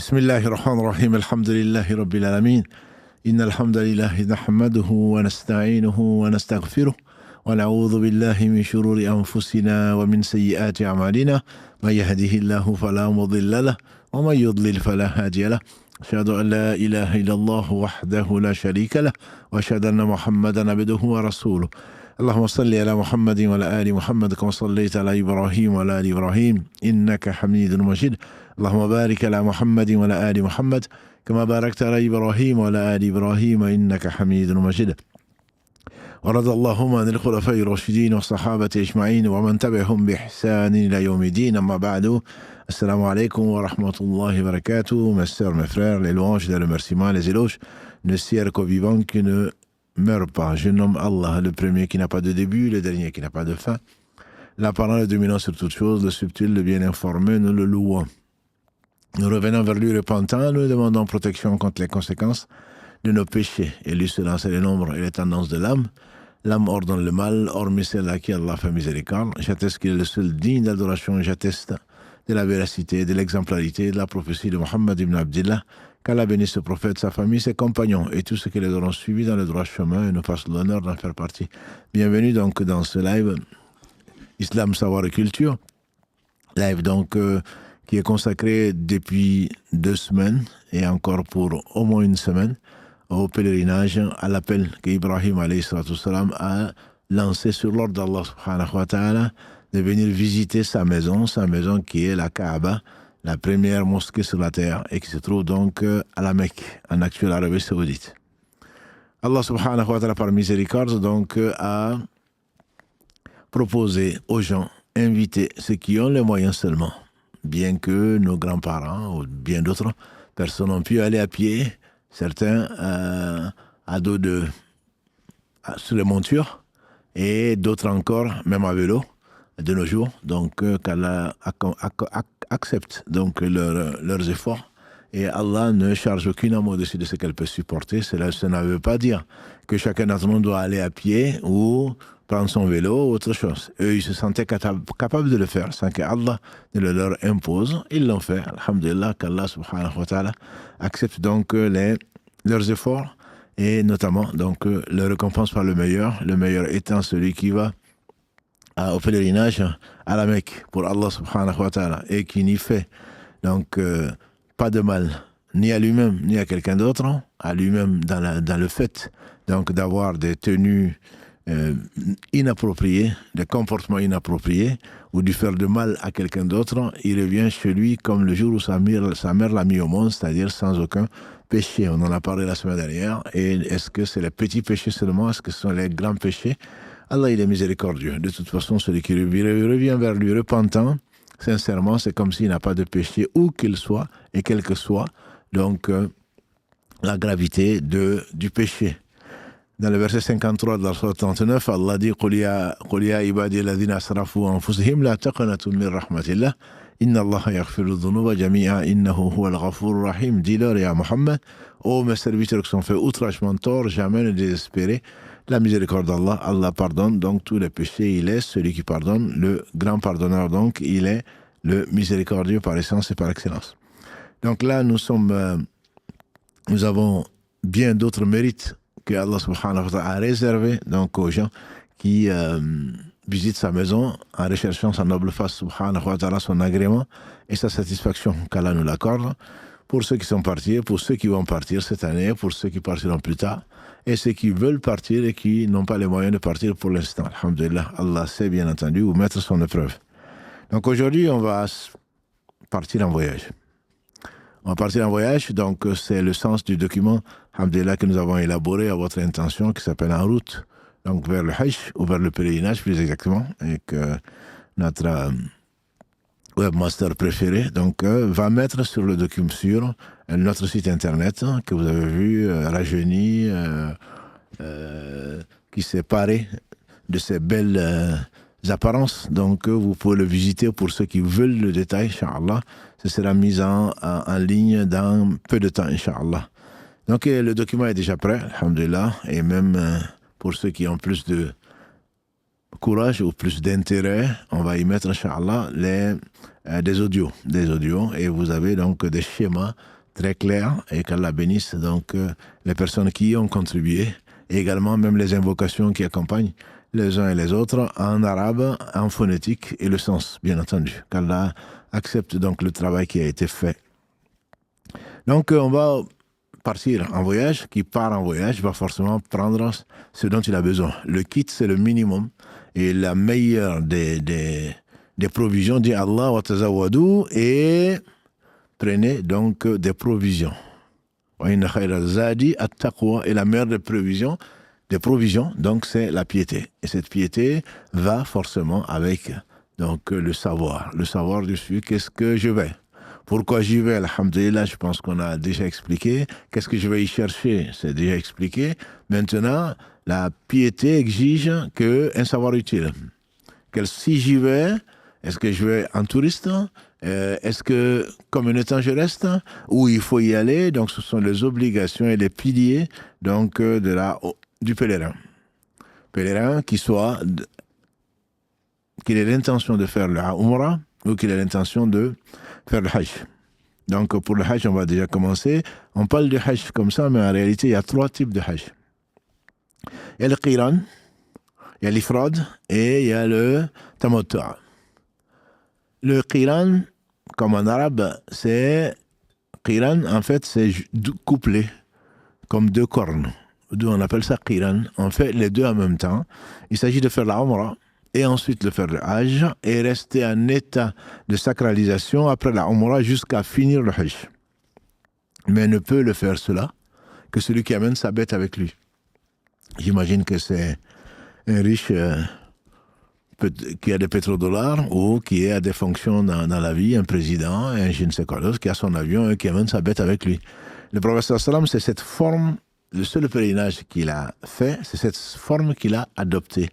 بسم الله الرحمن الرحيم الحمد لله رب العالمين إن الحمد لله نحمده ونستعينه ونستغفره ونعوذ بالله من شرور أنفسنا ومن سيئات أعمالنا من يهده الله فلا مضل له ومن يضلل فلا هادي له أشهد أن لا إله إلا الله وحده لا شريك له وأشهد أن محمدا عبده ورسوله اللهم صل على محمد وعلى آل محمد كما صليت على إبراهيم وعلى آل إبراهيم إنك حميد مجيد اللهم بارك على محمد وعلى آل محمد كما باركت على إبراهيم وعلى آل إبراهيم إنك حميد مجيد ورضى اللهم عن الخلفاء الراشدين والصحابة أجمعين ومن تبعهم بإحسان إلى يوم الدين أما بعد Assalamu alaikum wa rahmatullahi wa barakatuh. Mes sœurs, mes frères, les louanges, les remerciements, les éloges ne cessent qu'au vivant qui ne meurt pas. Je nomme Allah, le premier qui n'a pas de début, le dernier qui n'a pas de fin. L'apparent, le dominant sur toute chose, le subtil, le bien informé, nous le louons. Nous revenons vers lui repentant, nous demandons protection contre les conséquences de nos péchés. Et lui seul sait les nombres et les tendances de l'âme. L'âme ordonne le mal, hormis celle à qui Allah fait miséricorde. J'atteste qu'il est le seul digne d'adoration, j'atteste de la véracité, de l'exemplarité, de la prophétie de Mohammed ibn Abdillah, qu'Allah bénisse ce prophète, sa famille, ses compagnons et tous ceux qui les auront suivis dans le droit chemin et nous fassent l'honneur d'en faire partie. Bienvenue donc dans ce live Islam, Savoir et Culture, live donc qui est consacré depuis 2 semaines et encore pour au moins 1 semaine au pèlerinage, à l'appel qu'Ibrahim alayhi salatu salam a lancé sur l'ordre d'Allah subhanahu wa ta'ala de venir visiter sa maison qui est la Kaaba, la première mosquée sur la terre et qui se trouve donc à la Mecque, en actuelle Arabie Saoudite. Allah subhanahu wa ta'ala par miséricorde donc a proposé aux gens, invité ceux qui ont les moyens seulement, bien que nos grands-parents ou bien d'autres personnes ont pu aller à pied, certains à dos sur les montures et d'autres encore même à vélo de nos jours, donc qu'Allah accepte donc leurs efforts et Allah ne charge aucune âme au-dessus de ce qu'elle peut supporter. Ça ne veut pas dire que chacun d'entre nous doit aller à pied ou prendre son vélo ou autre chose. Eux, ils se sentaient capables de le faire sans qu'Allah ne le leur impose. Ils l'ont fait. Alhamdulillah, qu'Allah subhanahu wa ta'ala accepte donc leurs efforts et notamment donc leur récompense par le meilleur étant celui qui va au pèlerinage à la Mecque pour Allah subhanahu wa ta'ala et qui n'y fait donc pas de mal ni à lui-même ni à quelqu'un d'autre, à lui-même dans le fait donc d'avoir des tenues inappropriées, des comportements inappropriés ou de faire de mal à quelqu'un d'autre, il revient chez lui comme le jour où sa mère l'a mis au monde, c'est-à-dire sans aucun péché. On en a parlé la semaine dernière. Et est-ce que c'est les petits péchés seulement? Est-ce que ce sont les grands péchés? Allah, il est miséricordieux. De toute façon, celui qui revient vers lui repentant, sincèrement, c'est comme s'il n'a pas de péché, où qu'il soit, et quel que soit, donc, la gravité du péché. Dans le verset 53 de la sourate 39, Allah dit « Qul ya ibadi alladhina asrafu anfusihim la taqnatu min rahmatillah, inna Allah yaghfiru dhunuba jami'a, innahu huwal ghafurur rahim » Dis-leur, ya Muhammad, ô mes serviteurs qui sont fait outragement tort, jamais ne désespérez. La miséricorde d'Allah, Allah pardonne donc tous les péchés, il est celui qui pardonne, le grand pardonneur donc, il est le miséricordieux par essence et par excellence. Donc là, nous avons bien d'autres mérites que Allah subhanahu wa ta'ala a réservé donc aux gens qui visitent sa maison en recherchant sa noble face subhanahu wa ta'ala, son agrément et sa satisfaction qu'Allah nous l'accorde. Pour ceux qui sont partis, pour ceux qui vont partir cette année, pour ceux qui partiront plus tard, et ceux qui veulent partir et qui n'ont pas les moyens de partir pour l'instant. Alhamdulillah, Allah sait bien entendu où mettre son épreuve. Donc aujourd'hui, on va partir en voyage. On va partir en voyage, donc c'est le sens du document, alhamdulillah, que nous avons élaboré à votre intention, qui s'appelle En route, donc vers le Hajj, ou vers le pèlerinage plus exactement, et que notre webmaster préféré donc va mettre sur le document sur notre site internet que vous avez vu rajeuni, qui s'est paré de ces belles apparences. Donc vous pouvez le visiter pour ceux qui veulent le détail, Inch'Allah. Ce sera mis en ligne dans peu de temps, Inch'Allah. Donc le document est déjà prêt, alhamdulillah, et même pour ceux qui ont plus de courage ou plus d'intérêt, on va y mettre, Inch'Allah, des audios. Et vous avez donc des schémas très clair et qu'Allah bénisse donc les personnes qui y ont contribué et également même les invocations qui accompagnent les uns et les autres en arabe, en phonétique et le sens, bien entendu. Qu'Allah accepte donc le travail qui a été fait. Donc on va partir en voyage. Qui part en voyage va forcément prendre ce dont il a besoin. Le kit, c'est le minimum et la meilleure des provisions, dit Allah wa tazawwadu, et prenez donc des provisions. Wa inna khayra zadi at-taqwa, et la meilleure des provisions, donc c'est la piété. Et cette piété va forcément avec donc le savoir dessus, qu'est-ce que je vais. Pourquoi j'y vais, alhamdulillah, je pense qu'on a déjà expliqué. Qu'est-ce que je vais y chercher, c'est déjà expliqué. Maintenant, la piété exige un savoir utile. Si j'y vais, est-ce que je vais en touriste? Est-ce que, combien de temps je reste? Où il faut y aller? Donc, ce sont les obligations et les piliers donc, du pèlerin. Pèlerin qu'il ait l'intention de faire le Umrah ou qu'il ait l'intention de faire le Hajj. Donc, pour le Hajj, on va déjà commencer. On parle de Hajj comme ça, mais en réalité, il y a 3 types de Hajj. Il y a le Qiran, il y a l'Ifrad et il y a le Tamattu'. Le Qiran, comme en arabe, c'est Qiran, en fait, c'est couplé, comme 2 cornes. On appelle ça Qiran. On fait les 2 en même temps. Il s'agit de faire la Umrah et ensuite de faire le Hajj et rester en état de sacralisation après la Umrah jusqu'à finir le Hajj. Mais ne peut le faire cela que celui qui amène sa bête avec lui. J'imagine que c'est un riche qui a des pétrodollars ou qui a des fonctions dans la vie, un président, un je ne sais quoi d'autre, qui a son avion et qui amène sa bête avec lui. Le prophète sallam, c'est cette forme, le seul pèlerinage qu'il a fait, c'est cette forme qu'il a adoptée.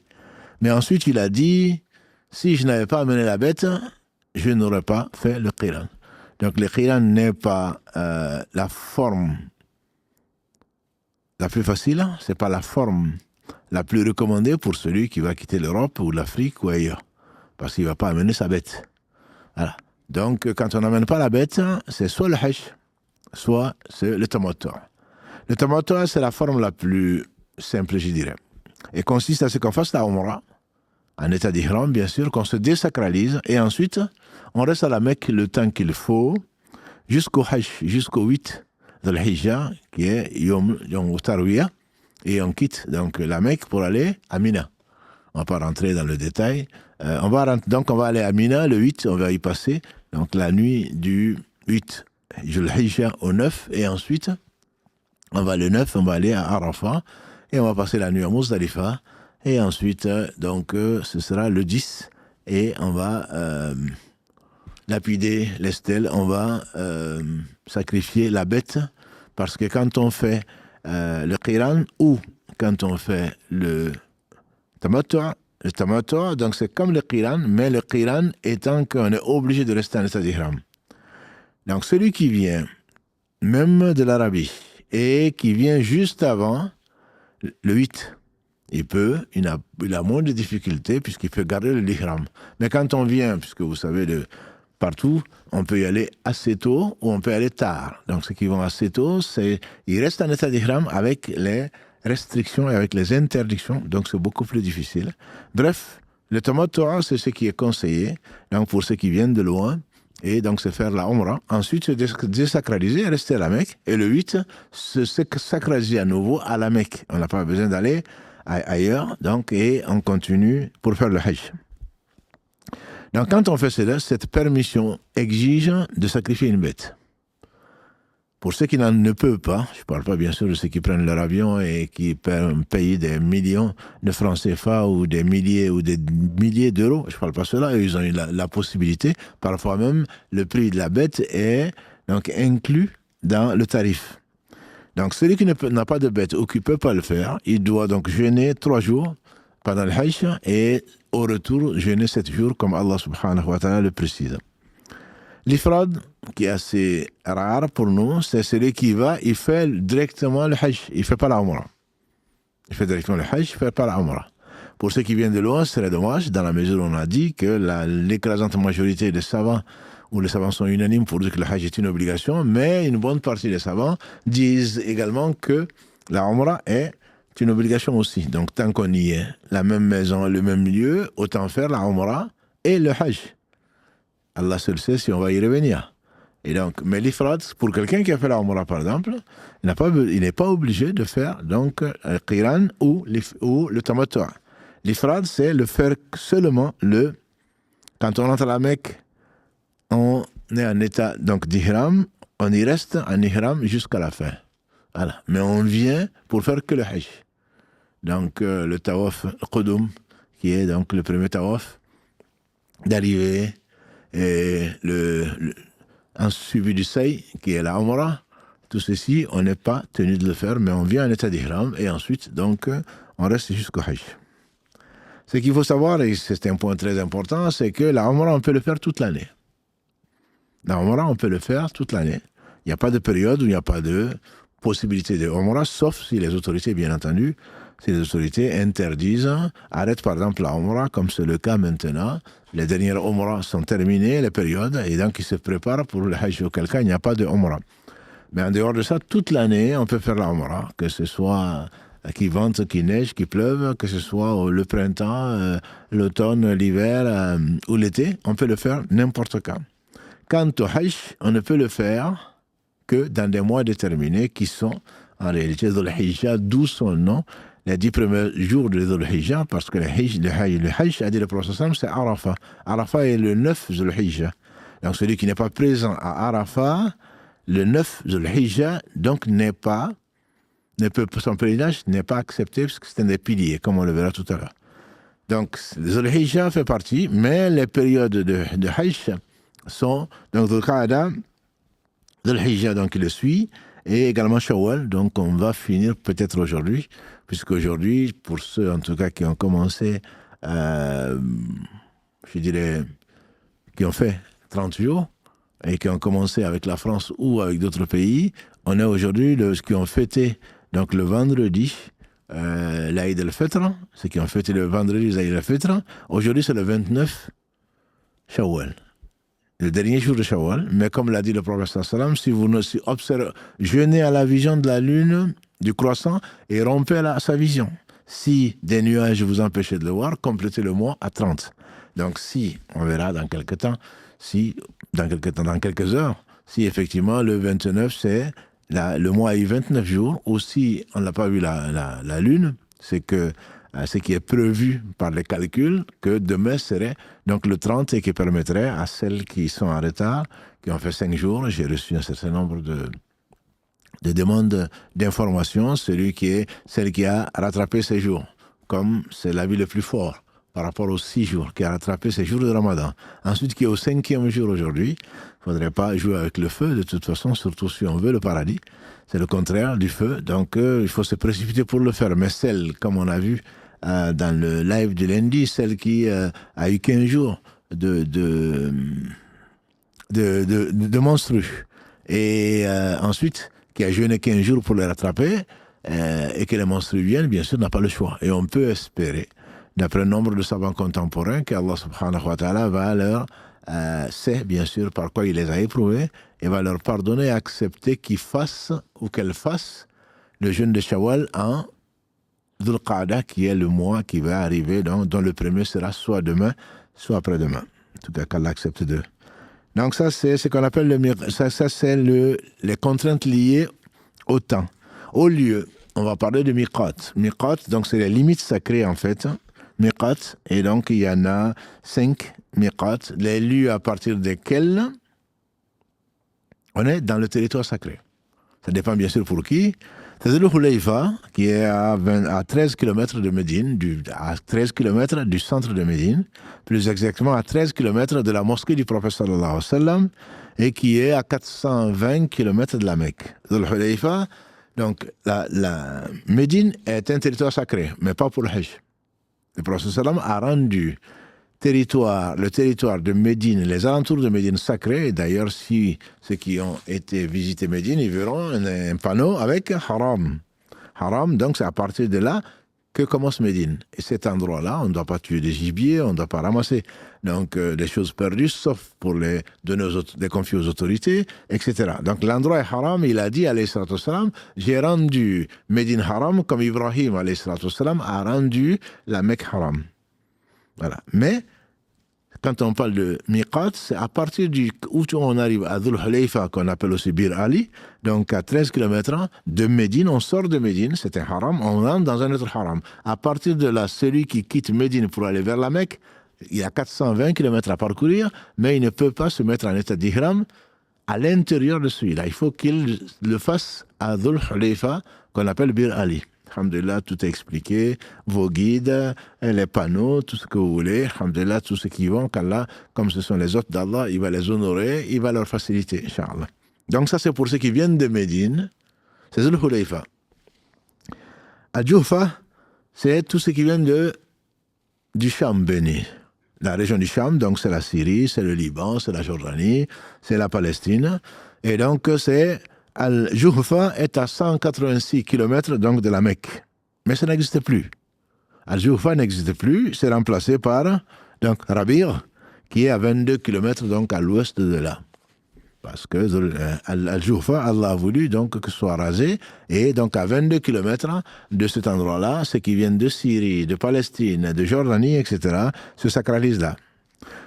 Mais ensuite, il a dit, si je n'avais pas amené la bête, je n'aurais pas fait le Qiran. Donc le Qiran n'est pas la forme la plus facile, c'est pas la forme la plus recommandée pour celui qui va quitter l'Europe ou l'Afrique ou ailleurs, parce qu'il ne va pas amener sa bête. Voilà. Donc, quand on n'amène pas la bête, c'est soit le Hajj, soit c'est le Tamattu'. Le Tamattu', c'est la forme la plus simple, je dirais. Et consiste à ce qu'on fasse la Umrah, en état d'ihram, bien sûr, qu'on se désacralise, et ensuite, on reste à la Mecque le temps qu'il faut, jusqu'au Hajj, jusqu'au 8 de l'Hijja, qui est Yom Tarwiyah, et on quitte donc la Mecque pour aller à Mina. On ne va pas rentrer dans le détail. Donc on va aller à Mina, le 8, on va y passer, donc la nuit du 8 Dhul-Hijja au 9, et ensuite, on va aller à Arafat, et on va passer la nuit à Muzdalifa, et ensuite, donc, ce sera le 10, et on va lapider les stèles, on va sacrifier la bête, parce que quand on fait le Qiran ou quand on fait le Tamattu', donc c'est comme le Qiran, mais le Qiran étant qu'on est obligé de rester en état d'ihram. Donc celui qui vient, même de l'Arabie, et qui vient juste avant le 8, il a moins de difficultés puisqu'il peut garder l'ihram. Mais quand on vient, puisque vous savez, partout, on peut y aller assez tôt ou on peut y aller tard. Donc ceux qui vont assez tôt, ils restent en état d'ihram avec les restrictions et avec les interdictions, donc c'est beaucoup plus difficile. Bref, le Tamattu', c'est ce qui est conseillé, donc pour ceux qui viennent de loin, et donc c'est faire la Umrah, ensuite se désacraliser, rester à la Mecque, et le 8, se sacraliser à nouveau à la Mecque. On n'a pas besoin d'aller ailleurs, donc, et on continue pour faire le Hajj. Donc quand on fait cela, cette permission exige de sacrifier une bête. Pour ceux qui ne peuvent pas, je ne parle pas bien sûr de ceux qui prennent leur avion et qui payent des millions de francs CFA ou des milliers d'euros, je ne parle pas de cela, ils ont eu la possibilité, parfois même le prix de la bête est donc inclus dans le tarif. Donc celui qui n'a pas de bête ou qui ne peut pas le faire, il doit donc jeûner 3 jours pendant le Hajj et au retour jeûner 7 jours comme Allah subhanahu wa ta'ala le précise. L'Ifrad, qui est assez rare pour nous, c'est celui qui va, il fait directement le Hajj, il ne fait pas la Umrah. Il fait directement le Hajj, il ne fait pas la Umrah. Pour ceux qui viennent de loin, ce serait dommage, dans la mesure où on a dit que l'écrasante majorité des savants où les savants sont unanimes pour dire que le Hajj est une obligation, mais une bonne partie des savants disent également que la Umrah est une obligation aussi. Donc, tant qu'on y est, la même maison, le même lieu, autant faire la Umrah et le Hajj. Allah seul sait si on va y revenir. Et donc, mais l'ifrad, pour quelqu'un qui a fait la Umrah, par exemple, il n'est pas obligé de faire donc le Qiran ou le Tamattu'. L'ifrad, c'est le faire seulement quand on entre à la Mecque, on est en état donc d'ihram, on y reste en ihram jusqu'à la fin. Voilà. Mais on vient pour faire que le Hajj. Donc, le tawaf, le Qudum, qui est donc le premier tawaf d'arrivée, et un suivi du Say, qui est la Umrah. Tout ceci, on n'est pas tenu de le faire, mais on vient en état d'ihram, et ensuite, donc, on reste jusqu'au Hajj. Ce qu'il faut savoir, et c'est un point très important, c'est que la Umrah, on peut le faire toute l'année. La Umrah, on peut le faire toute l'année. Il n'y a pas de période où il n'y a pas de possibilité de Umrah, sauf si les autorités, bien entendu, si les autorités interdisent, arrêtent par exemple la Umrah, comme c'est le cas maintenant. Les dernières Umrah sont terminées, les périodes, et donc ils se préparent pour le Hajj, auquel cas il n'y a pas de Umrah. Mais en dehors de ça, toute l'année, on peut faire la Umrah, que ce soit qu'il vente, qu'il neige, qu'il pleuve, que ce soit le printemps, l'automne, l'hiver ou l'été, on peut le faire n'importe quand. Quant au Hajj, on ne peut le faire que dans des mois déterminés qui sont en réalité Dhul Hijjah, d'où son nom, les 10 premiers jours de Dhul Hijjah, parce que le Hajj, a dit le prophète, c'est Arafat. Arafat est le 9 Dhul Hijjah. Donc celui qui n'est pas présent à Arafat, le 9 Dhul Hijjah, donc son pèlerinage n'est pas accepté parce que c'est un des piliers, comme on le verra tout à l'heure. Donc, Dhul Hijjah fait partie, mais les périodes de Hajj sont, donc, Dhul Qa'ada, Dhul Hijjah, donc, il le suit, et également Shawwal, donc, on va finir peut-être aujourd'hui, puisqu'aujourd'hui, pour ceux, en tout cas, qui ont commencé, je dirais, qui ont fait 30 jours, et qui ont commencé avec la France ou avec d'autres pays, on est aujourd'hui, ceux qui ont fêté donc le vendredi, l'Aïd al-Fitr, ceux qui ont fêté le vendredi l'Aïd al-Fitr, aujourd'hui c'est le 29 Shawwal, le dernier jour de Shawwal. Mais comme l'a dit le prophète sallam, si vous observez, jeûnez à la vision de la lune, du croissant, et rompez sa vision. Si des nuages vous empêchaient de le voir, complétez le mois à 30. Donc si, on verra dans quelques temps, dans quelques heures, si effectivement le 29 c'est le mois a eu 29 jours, ou si on n'a pas vu la lune, c'est que ce qui est prévu par les calculs, que demain serait donc le 30 et qui permettrait à celles qui sont en retard, qui ont fait 5 jours, j'ai reçu un certain nombre de demandes d'informations, celle qui a rattrapé ces jours, comme c'est l'avis le plus fort par rapport aux 6 jours, qui a rattrapé ces jours de Ramadan. Ensuite, qui est au 5e jour aujourd'hui, il ne faudrait pas jouer avec le feu, de toute façon, surtout si on veut le paradis. C'est le contraire du feu, donc il faut se précipiter pour le faire. Mais celle, comme on a vu dans le live du lundi, celle qui a eu 15 jours de menstrues, et ensuite, qui a jeûné 15 jours pour les rattraper, et que les menstrues viennent, bien sûr, n'a pas le choix. Et on peut espérer, d'après le nombre de savants contemporains, qu'Allah subhanahu wa ta'ala va leur, sait bien sûr par quoi il les a éprouvés, et va leur pardonner et accepter qu'ils fassent ou qu'elles fassent le jeûne de Shawwal en Dhul Qa'da, qui est le mois qui va arriver, dont le premier sera soit demain, soit après-demain. En tout cas, qu'Allah accepte d'eux. Donc ça, c'est ce qu'on appelle c'est les contraintes liées au temps. Au lieu, on va parler de miqat. Miqat, donc c'est les limites sacrées en fait. Miqat, et donc il y en a 5 miqat, les lieux à partir desquels on est dans le territoire sacré. Ça dépend bien sûr pour qui. C'est le Hulayfa, qui est à 13 km de Médine, à 13 km du centre de Médine, plus exactement à 13 km de la mosquée du prophète sallallahu alayhi wa sallam, et qui est à 420 km de la Mecque. Le Hulayfa, donc la Médine est un territoire sacré, mais pas pour le Hajj. Le prophète sallallahu alayhi wa sallam a rendu le territoire de Médine, les alentours de Médine sacrés. Et d'ailleurs, si ceux qui ont été visiter Médine, ils verront un panneau avec Haram. Haram, donc c'est à partir de là que commence Médine. Et cet endroit-là, on ne doit pas tuer des gibiers, on ne doit pas ramasser donc des choses perdues, sauf pour les donner les confier aux autorités, etc. Donc l'endroit est haram, il a dit, alayhi salatu wassalam, j'ai rendu Médine haram comme Ibrahim, alayhi salatu wassalam, a rendu la Mecque haram. Voilà. Mais, quand on parle de miqat, c'est à partir où on arrive à Dhul Hulayfa, qu'on appelle aussi Bir Ali, donc à 13 km de Médine, on sort de Médine, c'était haram, on rentre dans un autre haram. À partir de là, celui qui quitte Médine pour aller vers la Mecque, il y a 420 km à parcourir, mais il ne peut pas se mettre en état d'ihram à l'intérieur de celui-là. Il faut qu'il le fasse à Dhul Hulayfa, qu'on appelle Bir Ali. Alhamdulillah, tout est expliqué, vos guides, les panneaux, tout ce que vous voulez. Alhamdulillah, tous ceux qui vont, qu'Allah, comme ce sont les hôtes d'Allah, il va les honorer, il va leur faciliter, Inch'Allah. Donc ça, c'est pour ceux qui viennent de Médine, c'est Dhul Hulayfa. Al-Juhfa, c'est tous ceux qui viennent du Cham béni. La région du Cham, donc c'est la Syrie, c'est le Liban, c'est la Jordanie, c'est la Palestine. Et donc c'est Al-Juhfa est à 186 km donc de la Mecque. Mais ça n'existe plus. Al-Juhfa n'existe plus, c'est remplacé par donc Rabir, qui est à 22 km donc à l'ouest de là. Parce que Al-Juhfa, Allah a voulu donc que ce soit rasé, et donc à 22 km de cet endroit-là, ceux qui viennent de Syrie, de Palestine, de Jordanie, etc., se sacralisent là.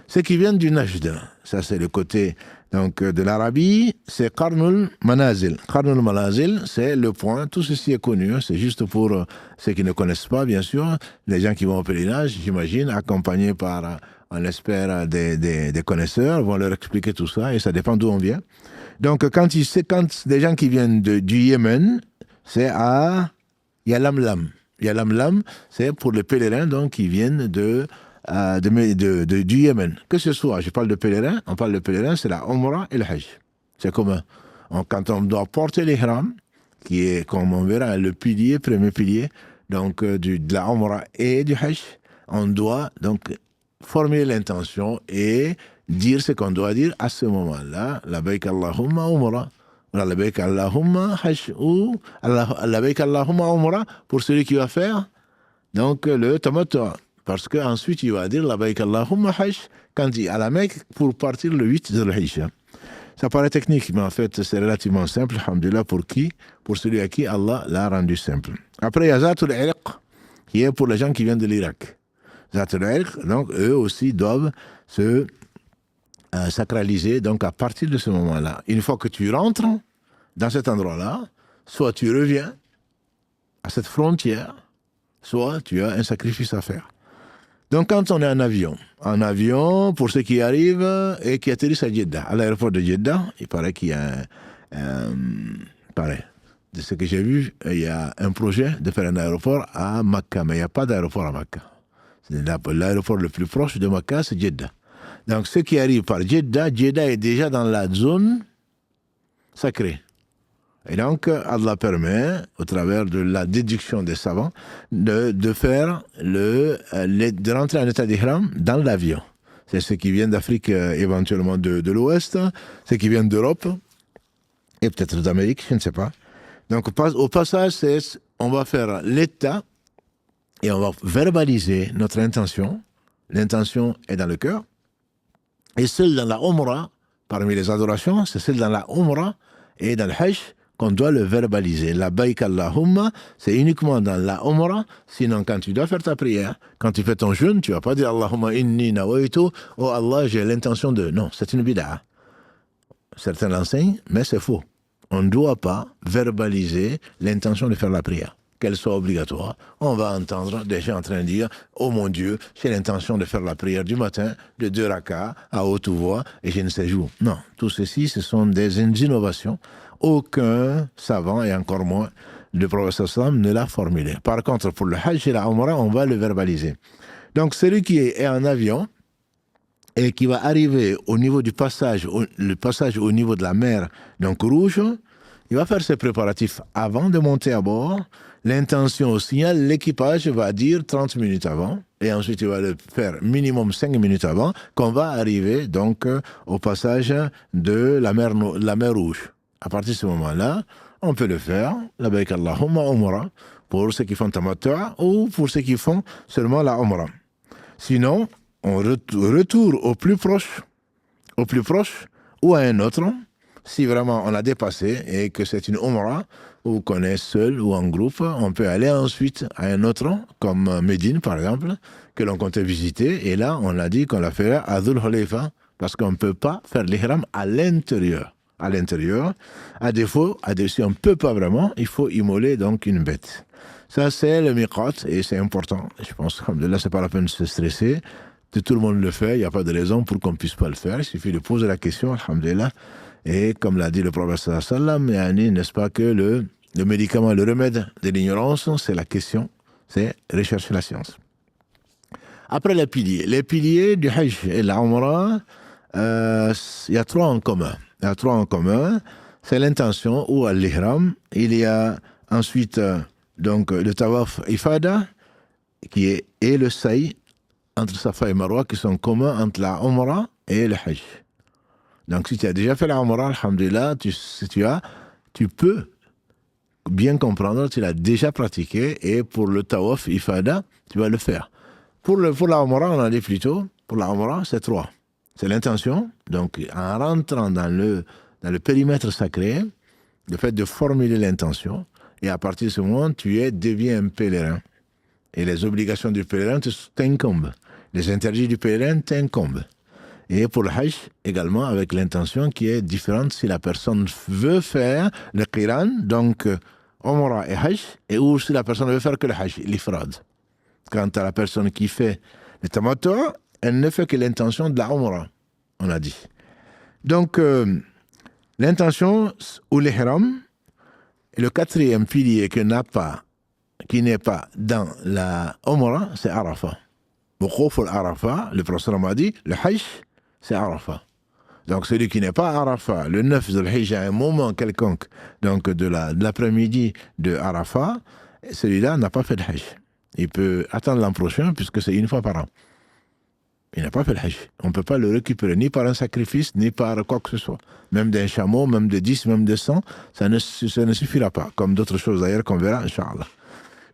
Ceux qui viennent du Najd, ça c'est le côté donc, de l'Arabie, c'est Qarnul Manazil. Qarnul Manazil, c'est le point, tout ceci est connu, c'est juste pour ceux qui ne connaissent pas, bien sûr, les gens qui vont au pèlerinage, j'imagine, accompagnés par, on espère, des connaisseurs, vont leur expliquer tout ça, et ça dépend d'où on vient. Donc, quand des gens qui viennent du Yémen, c'est à Yalamlam. Yalamlam, c'est pour les pèlerins donc, qui viennent du Yémen. Que ce soit, je parle de pèlerin, on parle de pèlerin, c'est la Umrah et le Hajj. C'est commun. Quand on doit porter l'ihram, qui est, comme on verra, le premier pilier, donc de la Umrah et du Hajj, on doit donc formuler l'intention et dire ce qu'on doit dire à ce moment-là. Labbaik Allahumma Umrah. Labbaik Allahumma Hajj ou Labbaik Allahumma Umrah pour celui qui va faire donc le tamattu'. Parce qu'ensuite, il va dire Labbaik Allahumma Hajj quand il est à la Mecque pour partir le 8 de l'Hijja. Ça paraît technique, mais en fait, c'est relativement simple. Alhamdulillah, pour qui? Pour celui à qui Allah l'a rendu simple. Après, il y a Zatul Irq, qui est pour les gens qui viennent de l'Irak. Zatul Irq, donc, eux aussi doivent se sacraliser. Donc, à partir de ce moment-là, une fois que tu rentres dans cet endroit-là, soit tu reviens à cette frontière, soit tu as un sacrifice à faire. Donc, quand on est en avion, pour ceux qui arrivent et qui atterrissent à Jeddah, à l'aéroport de Jeddah, il paraît qu'il y a de ce que j'ai vu, il y a un projet de faire un aéroport à Makkah, mais il n'y a pas d'aéroport à Makkah. L'aéroport le plus proche de Makkah, c'est Jeddah. Donc, ceux qui arrivent par Jeddah, Jeddah est déjà dans la zone sacrée. Et donc, Allah permet, au travers de la déduction des savants, de faire de rentrer en état d'ihram dans l'avion. C'est ceux qui viennent d'Afrique, éventuellement de l'Ouest, ceux qui viennent d'Europe, et peut-être d'Amérique, je ne sais pas. Donc, au passage, on va faire l'état, et on va verbaliser notre intention. L'intention est dans le cœur. Et celle dans la Umrah, parmi les adorations, c'est celle dans la Umrah et dans le Hajj, qu'on doit le verbaliser. Labbaik Allahumma, c'est uniquement dans la Umrah. Sinon, quand tu dois faire ta prière, quand tu fais ton jeûne, tu ne vas pas dire Allahumma inni nawaitu, oh Allah, j'ai l'intention de. Non, c'est une bid'a. Certains l'enseignent, mais c'est faux. On ne doit pas verbaliser l'intention de faire la prière, qu'elle soit obligatoire. On va entendre des gens en train de dire oh mon Dieu, j'ai l'intention de faire la prière du matin, de 2 rakas, à haute voix, et je ne sais où. Non, tout ceci, ce sont des innovations. Aucun savant, et encore moins le prophète sallam, ne l'a formulé. Par contre, pour le Hajj et la Umrah, on va le verbaliser. Donc, celui qui est en avion et qui va arriver au niveau du passage, le passage au niveau de la mer, donc rouge, il va faire ses préparatifs avant de monter à bord. L'intention au signal, l'équipage va dire 30 minutes avant, et ensuite il va le faire minimum 5 minutes avant, qu'on va arriver donc au passage de la mer Rouge. À partir de ce moment-là, on peut le faire, labbaik Allahumma umrah, pour ceux qui font tamattu' ou pour ceux qui font seulement la umrah. Sinon, on retourne au plus proche ou à un autre, si vraiment on a dépassé et que c'est une umrah ou qu'on est seul ou en groupe, on peut aller ensuite à un autre, comme Médine par exemple, que l'on comptait visiter, et là on a dit qu'on l'a fait à Dhul Hulayfa, parce qu'on ne peut pas faire l'ihram à l'intérieur. À l'intérieur, à défaut, si on ne peut pas vraiment, il faut immoler donc une bête. Ça c'est le miqat, et c'est important. Je pense que là c'est pas la peine de se stresser. Tout le monde le fait, il n'y a pas de raison pour qu'on ne puisse pas le faire. Il suffit de poser la question, alhamdulillah. Et comme l'a dit le prophète sallallahu alayhi wa sallam, n'est-ce pas que le médicament, le remède de l'ignorance, c'est la question, c'est rechercher la science. Après les piliers du Hajj et la Umrah, il y a trois en commun. C'est l'intention ou l'ihram. Il y a ensuite donc le tawaf ifada et le sa'i entre Safa et Marwa qui sont communs entre la Umrah et le Hajj. Donc si tu as déjà fait la Umrah, alhamdulillah, tu peux bien comprendre, tu l'as déjà pratiqué, et pour le tawaf ifada, tu vas le faire. Pour la Umrah, on a dit plus tôt, pour la Umrah, c'est trois. C'est l'intention, donc en rentrant dans le périmètre sacré, le fait de formuler l'intention, et à partir de ce moment, tu deviens un pèlerin. Et les obligations du pèlerin t'incombent. Les interdits du pèlerin t'incombent. Et pour le Hajj, également, avec l'intention qui est différente si la personne veut faire le Qiran, donc Umrah et Hajj, ou si la personne veut faire que le Hajj, l'Ifrad. Quant à la personne qui fait le tamattu', elle ne fait que l'intention de la Umrah, on a dit. Donc, l'intention ou l'ihram, et le quatrième pilier qui n'est pas dans la Umrah, c'est Arafah. Wuquf al-Arafah, le prophète m'a dit, le Hajj, c'est Arafah. Donc celui qui n'est pas à Arafah, le 9 de l'Hijj, à un moment quelconque, donc de l'après-midi de Arafah, celui-là n'a pas fait de Hajj. Il peut attendre l'an prochain, puisque c'est une fois par an. Il n'a pas fait le Hajj. On ne peut pas le récupérer, ni par un sacrifice, ni par quoi que ce soit. Même d'un chameau, même de 10, même de 100, ça ne suffira pas. Comme d'autres choses d'ailleurs qu'on verra, Inch'Allah.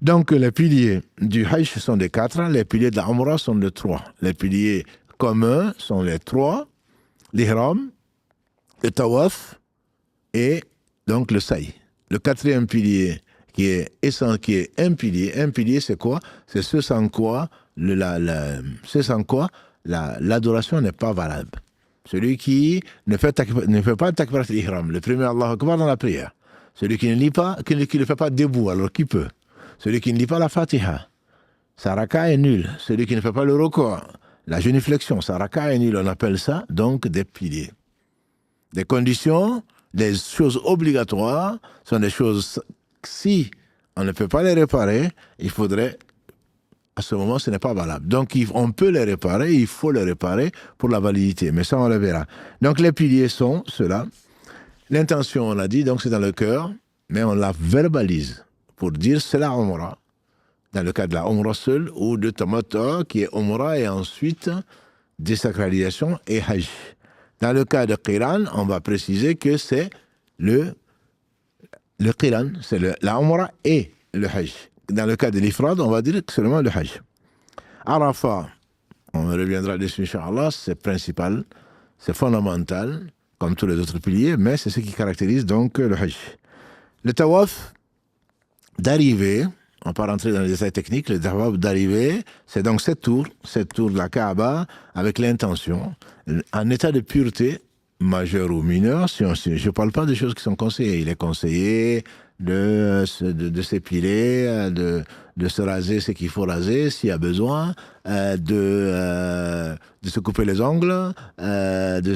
Donc les piliers du Hajj sont des 4, les piliers de la Umrah sont de 3. Les piliers communs sont les 3, l'ihram, le tawaf et donc le sa'i. Le 4e pilier qui est un pilier c'est quoi? C'est ce sans quoi l'adoration n'est pas valable. Celui qui ne fait pas takbirat al-ihram, le premier Allahu Akbar dans la prière. Celui qui ne lit pas, qui ne le fait pas debout, alors qui peut? Celui qui ne lit pas la Fatiha, sa raka est nulle. Celui qui ne fait pas le ruku', la génuflexion, sa raka est nulle. On appelle ça donc des piliers. Des conditions, des choses obligatoires, sont des choses, si on ne peut pas les réparer, il faudrait, à ce moment, ce n'est pas valable. Donc on peut les réparer, il faut les réparer pour la validité. Mais ça, on le verra. Donc les piliers sont ceux-là. L'intention, on l'a dit, donc c'est dans le cœur, mais on la verbalise pour dire c'est la Umrah. Dans le cas de la Umrah seule ou de tamattu' qui est Umrah et ensuite désacralisation et Hajj. Dans le cas de Qiran, on va préciser que c'est le Qiran, c'est la Umrah et le Hajj. Dans le cas de l'Ifrad, on va dire que c'est seulement le Hajj. Arafat, on reviendra dessus, Inch'Allah, c'est principal, c'est fondamental, comme tous les autres piliers, mais c'est ce qui caractérise donc le Hajj. Le Tawaf d'arrivée, on ne va pas rentrer dans les détails techniques, le Tawaf d'arrivée, c'est donc 7 tours de la Kaaba avec l'intention, en état de pureté, majeur ou mineur, je ne parle pas des choses qui sont conseillées. Il est conseillé de s'épiler, de se raser ce qu'il faut raser s'il y a besoin, de se couper les ongles, de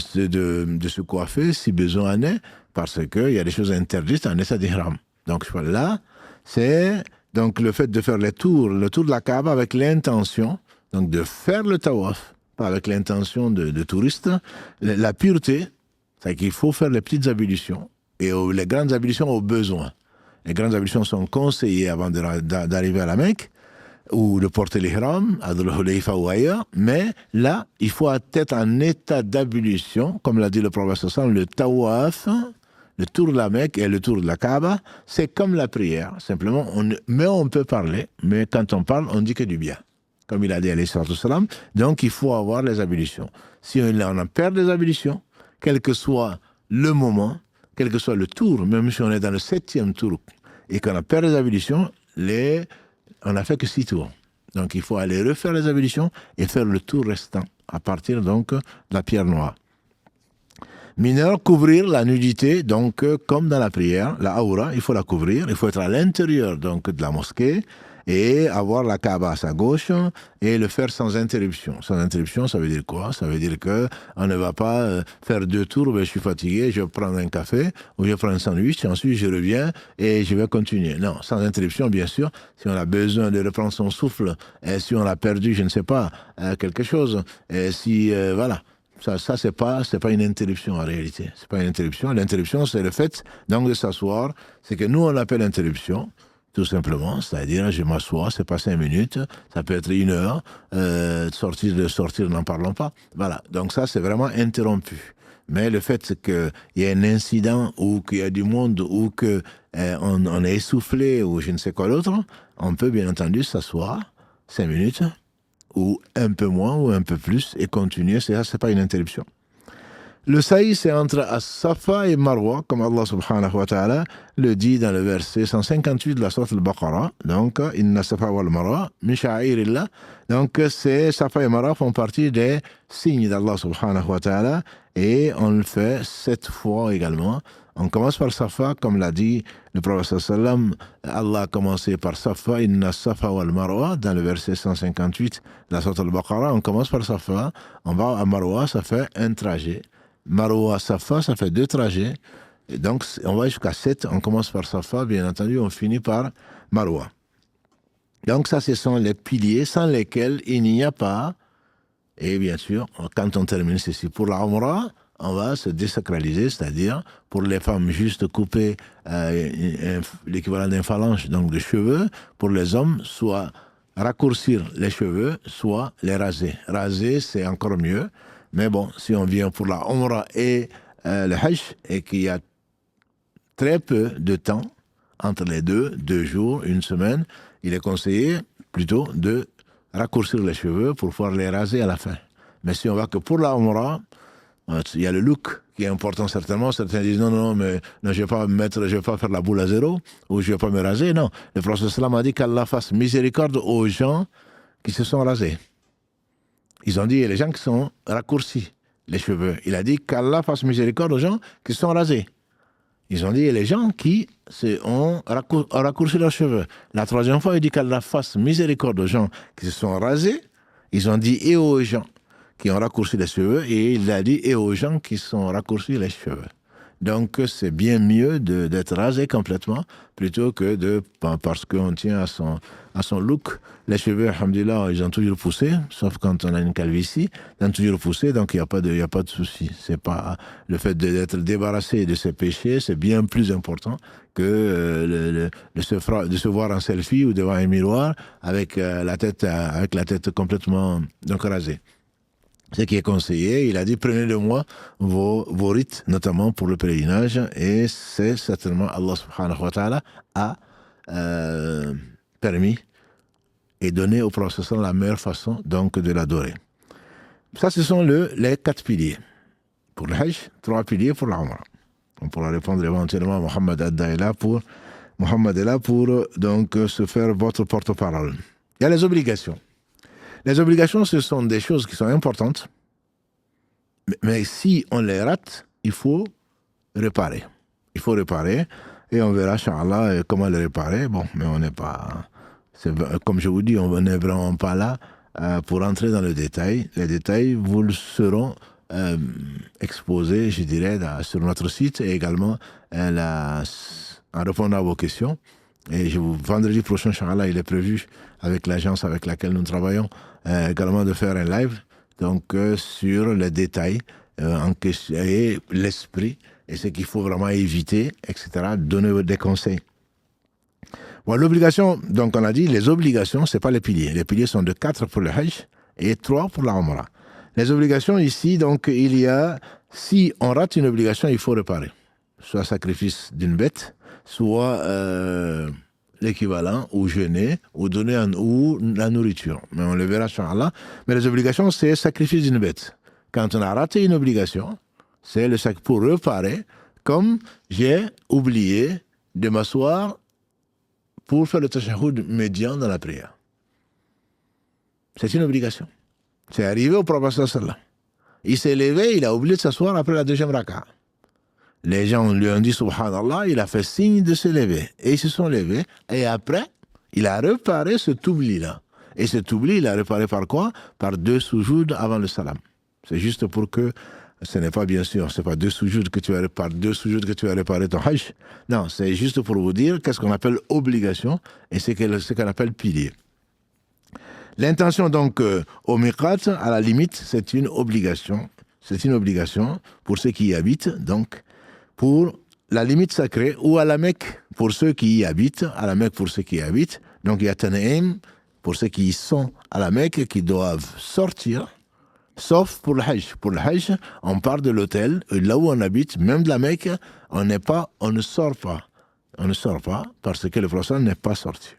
se coiffer si besoin en est, parce qu'il y a des choses interdites en état d'ihram. Donc là, c'est donc le fait de faire le tour de la Kaaba avec l'intention, donc de faire le tawaf, pas avec l'intention de touriste, la pureté, c'est qu'il faut faire les petites ablutions, et les grandes ablutions au besoin. Les grandes ablutions sont conseillées avant d'arriver à la Mecque, ou de porter l'ihram, à Dhul Hulayfa ou ailleurs, mais là, il faut être en état d'ablution, comme l'a dit le prophète sallallahu alayhi wa sallam, le tour de la Mecque et le tour de la Kaaba, c'est comme la prière, simplement, on peut parler, mais quand on parle, on dit que du bien. Comme il a dit, alayhi salatu wassalam, donc il faut avoir les ablutions. Si on a perd des ablutions, quel que soit le moment, quel que soit le tour, même si on est dans le 7e tour, et qu'on a perdu les ablutions, on n'a fait que 6 tours. Donc il faut aller refaire les ablutions et faire le tour restant, à partir donc de la pierre noire. Mineur, couvrir la nudité, donc comme dans la prière, la aura, il faut la couvrir, il faut être à l'intérieur donc de la mosquée et avoir la Kaaba à sa gauche et le faire sans interruption. Sans interruption, ça veut dire quoi? Ça veut dire qu'on ne va pas faire 2 tours, je suis fatigué, je vais prendre un café ou je prends un sandwich, et ensuite je reviens et je vais continuer. Non, sans interruption, bien sûr. Si on a besoin de reprendre son souffle, et si on a perdu, je ne sais pas, quelque chose, et si, voilà. Ça c'est pas une interruption en réalité. C'est pas une interruption. L'interruption, c'est le fait donc de s'asseoir. C'est que nous, on l'appelle interruption, tout simplement. C'est-à-dire, je m'assois, c'est pas 5 minutes, ça peut être 1 heure. Sortir, n'en parlons pas. Voilà. Donc ça, c'est vraiment interrompu. Mais le fait qu'il y ait un incident ou qu'il y a du monde ou qu'on est essoufflé ou je ne sais quoi d'autre, on peut bien entendu s'asseoir 5 minutes ou un peu moins ou un peu plus et continuer, c'est pas une interruption. Le sa'i, c'est entre As-Safa et Marwa, comme Allah subhanahu wa ta'ala le dit dans le verset 158 de la sourate Al-Baqarah. Donc, Inna Safa wal Marwa min sha'airillah. Donc, ces Safa et Marwa font partie des signes d'Allah subhanahu wa ta'ala et on le fait 7 fois également. On commence par Safa, comme l'a dit le prophète sallam. Allah a commencé par Safa, Inna Safa wal Marwa, dans le verset 158 de la sourate Al-Baqarah. On commence par Safa, on va à Marwa, ça fait un trajet. Marwa, Safa, ça fait 2 trajets. Et donc, on va jusqu'à 7. On commence par Safa, bien entendu, on finit par Marwa. Donc, ça, ce sont les piliers sans lesquels il n'y a pas. Et bien sûr, quand on termine ceci pour la Umrah, on va se désacraliser, c'est-à-dire pour les femmes juste couper l'équivalent d'un phalange, donc de cheveux. Pour les hommes, soit raccourcir les cheveux, soit les raser. Raser, c'est encore mieux. Mais bon, si on vient pour la Umrah et le Hajj, et qu'il y a très peu de temps entre les 2 jours, 1 semaine, il est conseillé plutôt de raccourcir les cheveux pour pouvoir les raser à la fin. Mais si on va que pour la Umrah, il y a le look qui est important certainement. Certains disent non, mais non, je vais pas faire la boule à zéro, ou je vais pas me raser. Non, le prophète sallam a dit qu'Allah fasse miséricorde aux gens qui se sont rasés. Ils ont dit les gens qui sont raccourcis les cheveux. Il a dit qu'Allah fasse miséricorde aux gens qui se sont rasés. Ils ont dit les gens qui ont raccourci leurs cheveux. La 3e fois, il dit qu'Allah fasse miséricorde aux gens qui se sont rasés. Ils ont dit et aux gens qui ont raccourci les cheveux. Et il a dit et aux gens qui se sont raccourcis les cheveux. Donc, c'est bien mieux d'être rasé complètement plutôt que parce qu'on tient à son look. Les cheveux, alhamdoulilah, ils ont toujours poussé, sauf quand on a une calvitie, ils ont toujours poussé, donc il n'y a pas de souci. C'est pas le fait d'être débarrassé de ses péchés, c'est bien plus important que de se voir en selfie ou devant un miroir avec la tête complètement donc rasée. Ce qui est conseillé, il a dit prenez de moi vos rites, notamment pour le pèlerinage, et c'est certainement Allah subhanahu wa ta'ala a permis et donné au prophète la meilleure façon donc de l'adorer. Ça, ce sont les 4 piliers. Pour le Hajj, 3 piliers pour la Umrah. On pourra répondre éventuellement à Mohamed Adda est là pour donc se faire votre porte-parole. Il y a les obligations. Les obligations, ce sont des choses qui sont importantes, mais si on les rate, il faut réparer. Il faut réparer, et on verra, Inch'Allah, comment les réparer. Bon, mais on n'est pas... Comme je vous dis, on n'est vraiment pas là pour entrer dans le détail. Les détails vous le seront exposés, je dirais, sur notre site, et également en répondant à vos questions. Et vendredi prochain, Inch'Allah, il est prévu avec l'agence avec laquelle nous travaillons également de faire un live donc sur les détails en question et l'esprit et ce qu'il faut vraiment éviter, etc. Donner des conseils. Bon, l'obligation, donc on a dit, les obligations, c'est pas les piliers. Les piliers sont de 4 pour le Hajj et 3 pour la Umrah. Les obligations ici, donc il y a, si on rate une obligation, il faut réparer. soit sacrifice d'une bête, soit l'équivalent, ou jeûner, ou donner ou la nourriture. Mais on le verra, Inch'Allah. Mais les obligations, c'est sacrifice d'une bête. Quand on a raté une obligation, c'est le sac pour réparer, comme j'ai oublié de m'asseoir pour faire le tashahhud médian dans la prière. C'est une obligation. C'est arrivé au prophète sallallahu. Il s'est levé, il a oublié de s'asseoir après la deuxième raka. Les gens lui ont dit subhanallah, il a fait signe de se lever. Et ils se sont levés. Et après, il a réparé cet oubli-là. Et cet oubli, il a réparé par quoi? Par 2 soujouds avant le salam. C'est juste pour que ce n'est pas bien sûr, c'est pas 2 soujouds que tu as réparé, 2 soujouds que tu as réparé ton hajj. Non, c'est juste pour vous dire qu'est-ce qu'on appelle obligation et ce qu'on appelle pilier. L'intention donc au miqat, à la limite, c'est une obligation. C'est une obligation pour ceux qui y habitent, donc pour la limite sacrée, ou à la Mecque pour ceux qui y habitent, à la Mecque pour ceux qui y habitent. Donc il y a Tan'im pour ceux qui y sont à la Mecque, qui doivent sortir, sauf pour le Hajj. Pour le Hajj, on part de l'hôtel, là où on habite, même de la Mecque, on ne sort pas. On ne sort pas parce que le prophète n'est pas sorti.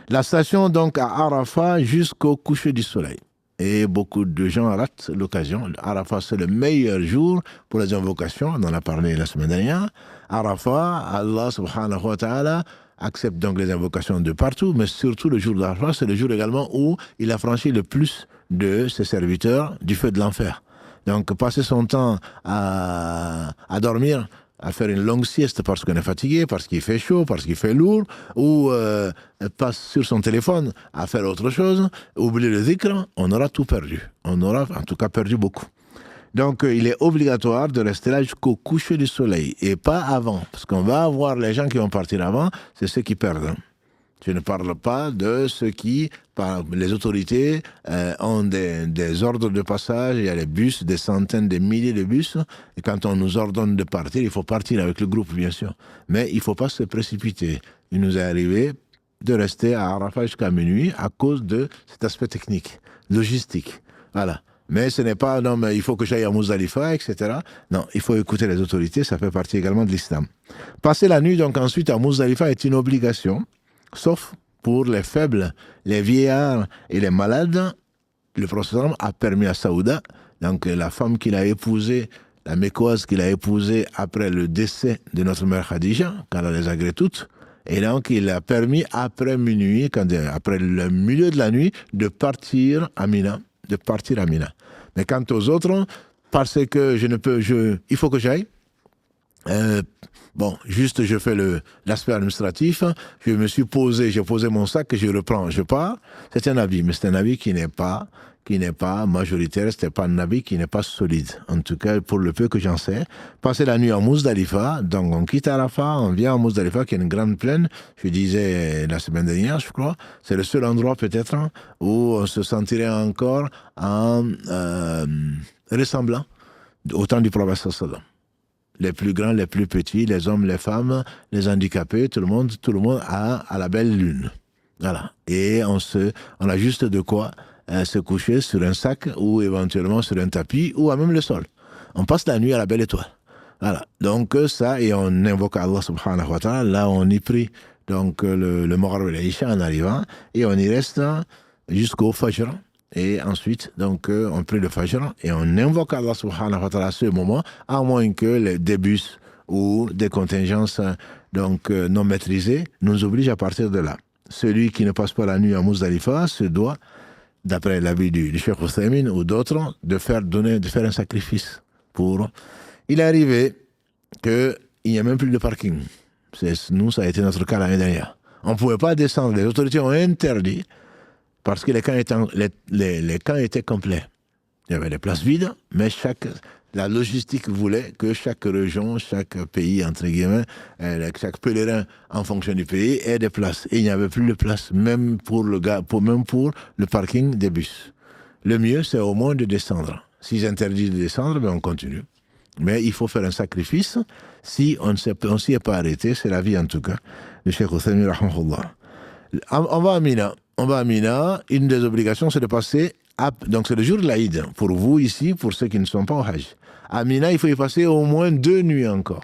La station donc à Arafat jusqu'au coucher du soleil. Et beaucoup de gens ratent l'occasion. Arafat, c'est le meilleur jour pour les invocations. On en a parlé la semaine dernière. Arafat, Allah subhanahu wa ta'ala accepte donc les invocations de partout, mais surtout le jour d'Arafat, c'est le jour également où il a franchi le plus de ses serviteurs du feu de l'enfer. Donc, passer son temps à dormir, à faire une longue sieste parce qu'on est fatigué, parce qu'il fait chaud, parce qu'il fait lourd, ou passe sur son téléphone à faire autre chose, oublier le dhikr, on aura tout perdu. On aura en tout cas perdu beaucoup. Donc il est obligatoire de rester là jusqu'au coucher du soleil et pas avant, parce qu'on va avoir les gens qui vont partir avant, c'est ceux qui perdent. Je ne parle pas de ceux qui, par les autorités, ont des ordres de passage. Il y a des bus, des centaines, des milliers de bus. Et quand on nous ordonne de partir, il faut partir avec le groupe, bien sûr. Mais il ne faut pas se précipiter. Il nous est arrivé de rester à Arafat jusqu'à minuit à cause de cet aspect technique, logistique. Voilà. Mais ce n'est pas, non, mais il faut que j'aille à Muzdalifa, etc. Non, il faut écouter les autorités, ça fait partie également de l'islam. Passer la nuit, donc ensuite, à Muzdalifa est une obligation. Sauf pour les faibles, les vieillards et les malades, le prophète a permis à Saouda, donc la femme qu'il a épousée, la Mécoise qu'il a épousée après le décès de notre mère Khadija, quand elle les a agrées toutes, et donc il a permis après minuit, après le milieu de la nuit, de partir à Mina. Mais quant aux autres, parce que il faut que j'aille. Juste je fais l'aspect administratif, j'ai posé mon sac, je reprends, je pars. C'est un avis, mais c'est un avis qui n'est pas majoritaire, c'est pas un avis qui n'est pas solide. En tout cas, pour le peu que j'en sais. Passer la nuit à Muzdalifa, donc on quitte Arafat, on vient à Muzdalifa, qui est une grande plaine, je disais la semaine dernière, je crois. C'est le seul endroit peut-être où on se sentirait encore ressemblant au temps du prophète sallallahu alayhi wa sallam. Les plus grands, les plus petits, les hommes, les femmes, les handicapés, tout le monde à la belle lune. Voilà. Et on a juste de quoi se coucher sur un sac ou éventuellement sur un tapis ou à même le sol. On passe la nuit à la belle étoile. Voilà. Donc ça, et on invoque Allah subhanahu wa ta'ala. Là, on y prie donc le Maghrib et l'Isha en arrivant et on y reste jusqu'au Fajr. Et ensuite, donc, on prie le Fajr et on invoque Allah subhanahu wa ta'ala à ce moment, à moins que des bus ou des contingences donc, non maîtrisées nous obligent à partir de là. Celui qui ne passe pas la nuit à Muzdalifa se doit, d'après l'avis du Cheikh Uthaymin ou d'autres, de faire un sacrifice pour. Il est arrivé qu'il n'y a même plus de parking. Nous, ça a été notre cas l'année dernière. On ne pouvait pas descendre. Les autorités ont interdit. Parce que les camps étaient complets. Il y avait des places vides, mais la logistique voulait que chaque région, chaque pays, entre guillemets, chaque pèlerin en fonction du pays ait des places. Et il n'y avait plus de place, même pour le parking des bus. Le mieux, c'est au moins de descendre. S'ils interdisent de descendre, ben on continue. Mais il faut faire un sacrifice. Si on ne s'y est pas arrêté, c'est la vie en tout cas. Le Cheikh Uthaymin, rahmahullah. On va à Mina, une des obligations, c'est de passer, donc c'est le jour de l'Aïd, pour vous ici, pour ceux qui ne sont pas au Hajj. À Mina, il faut y passer au moins 2 nuits encore.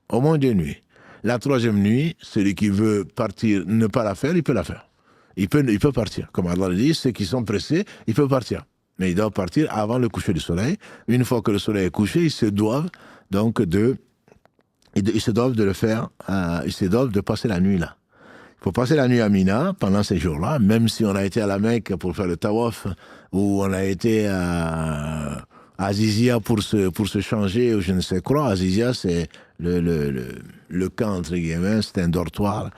Au moins 2 nuits. La 3e nuit, celui qui veut partir, ne pas la faire, il peut la faire. Il peut partir. Comme Allah le dit, ceux qui sont pressés, ils peuvent partir. Mais ils doivent partir avant le coucher du soleil. Une fois que le soleil est couché, ils se doivent donc de le faire, ils se doivent de passer la nuit là. Il faut passer la nuit à Mina pendant ces jours-là, même si on a été à la Mecque pour faire le tawaf, ou on a été à Azizia pour se changer, ou je ne sais quoi. Azizia, c'est le camp, entre guillemets, c'est un dortoir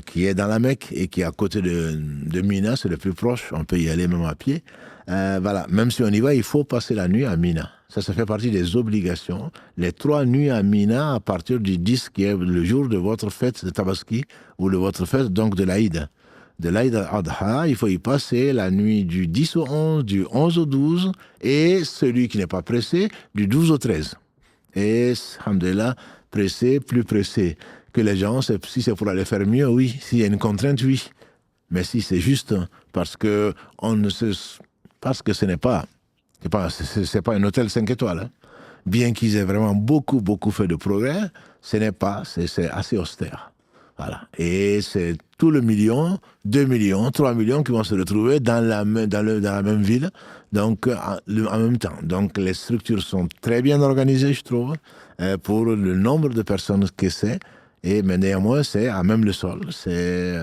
qui est dans la Mecque et qui est à côté de Mina, c'est le plus proche, on peut y aller même à pied. Voilà, même si on y va, il faut passer la nuit à Mina. Ça fait partie des obligations. Les 3 nuits à Mina à partir du 10, qui est le jour de votre fête de Tabaski, ou de votre fête donc de l'Aïd. De l'Aïd al-Adha, il faut y passer la nuit du 10 au 11, du 11 au 12, et celui qui n'est pas pressé, du 12 au 13. Et, alhamdoulilah, pressé, plus pressé que les gens, si c'est pour aller faire mieux, oui. S'il y a une contrainte, oui. Mais si c'est juste parce que ce n'est pas un hôtel 5 étoiles. Hein. Bien qu'ils aient vraiment beaucoup fait de progrès, c'est assez austère. Voilà. Et c'est tout le million, 2 millions, 3 millions qui vont se retrouver dans la même ville, donc en même temps. Donc les structures sont très bien organisées, je trouve, pour le nombre de personnes que c'est. Mais néanmoins, c'est à même le sol. C'est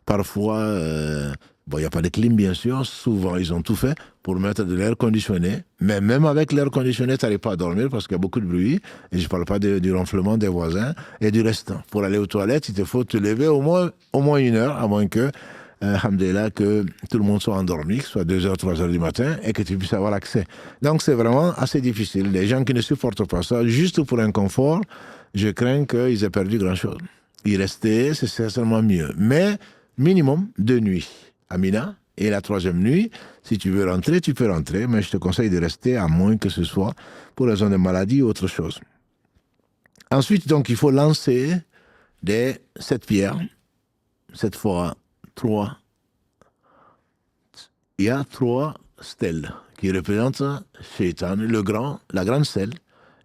parfois... Bon, il n'y a pas de clim, bien sûr. Souvent, ils ont tout fait pour mettre de l'air conditionné. Mais même avec l'air conditionné, tu n'arrives pas à dormir parce qu'il y a beaucoup de bruit. Et je ne parle pas du ronflement des voisins et du reste. Pour aller aux toilettes, il te faut te lever au moins 1 heure, à moins que, alhamdoulilah, que tout le monde soit endormi, que ce soit 2 heures, 3 heures du matin, et que tu puisses avoir accès. Donc, c'est vraiment assez difficile. Les gens qui ne supportent pas ça, juste pour un confort, je crains qu'ils aient perdu grand-chose. Y rester, c'est certainement mieux. Mais, minimum 2 nuits. À Mina, et la 3e nuit, si tu veux rentrer, tu peux rentrer, mais je te conseille de rester à moins que ce soit pour raison de maladie ou autre chose. Ensuite, donc, il faut lancer 7 pierres, 7 fois 3. Il y a 3 stèles qui représentent Shaitan, la grande stèle,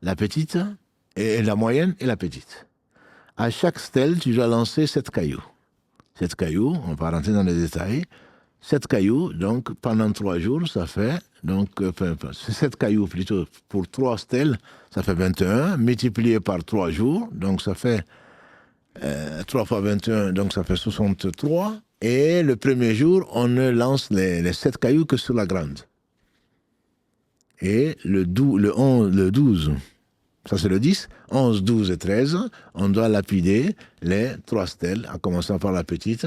la petite, et la moyenne et la petite. À chaque stèle, tu dois lancer 7 cailloux. 7 cailloux, on va rentrer dans les détails. 7 cailloux, donc pendant 3 jours, ça fait, donc 7 cailloux plutôt pour 3 stèles, ça fait 21, multiplié par 3 jours, donc ça fait 3 fois 21, donc ça fait 63. Et le premier jour, on ne lance les 7 cailloux que sur la grande. Et le 12, ça c'est le 10, 11, 12 et 13, on doit lapider les 3 stèles, en commençant par la petite.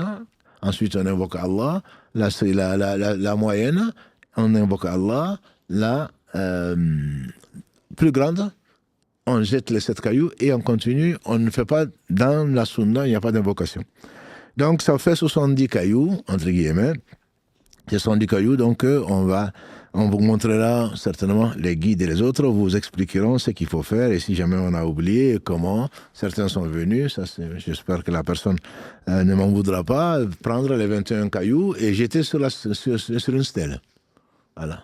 Ensuite, on invoque Allah, la moyenne, on invoque Allah, la plus grande, on jette les 7 cailloux et on continue, on ne fait pas, dans la sunna, il n'y a pas d'invocation. Donc, ça fait 70 cailloux, entre guillemets, 70 cailloux, donc on vous montrera certainement les guides et les autres, vous expliqueront ce qu'il faut faire et si jamais on a oublié comment, certains sont venus, j'espère que la personne ne m'en voudra pas, prendre les 21 cailloux et jeter sur une stèle. Voilà.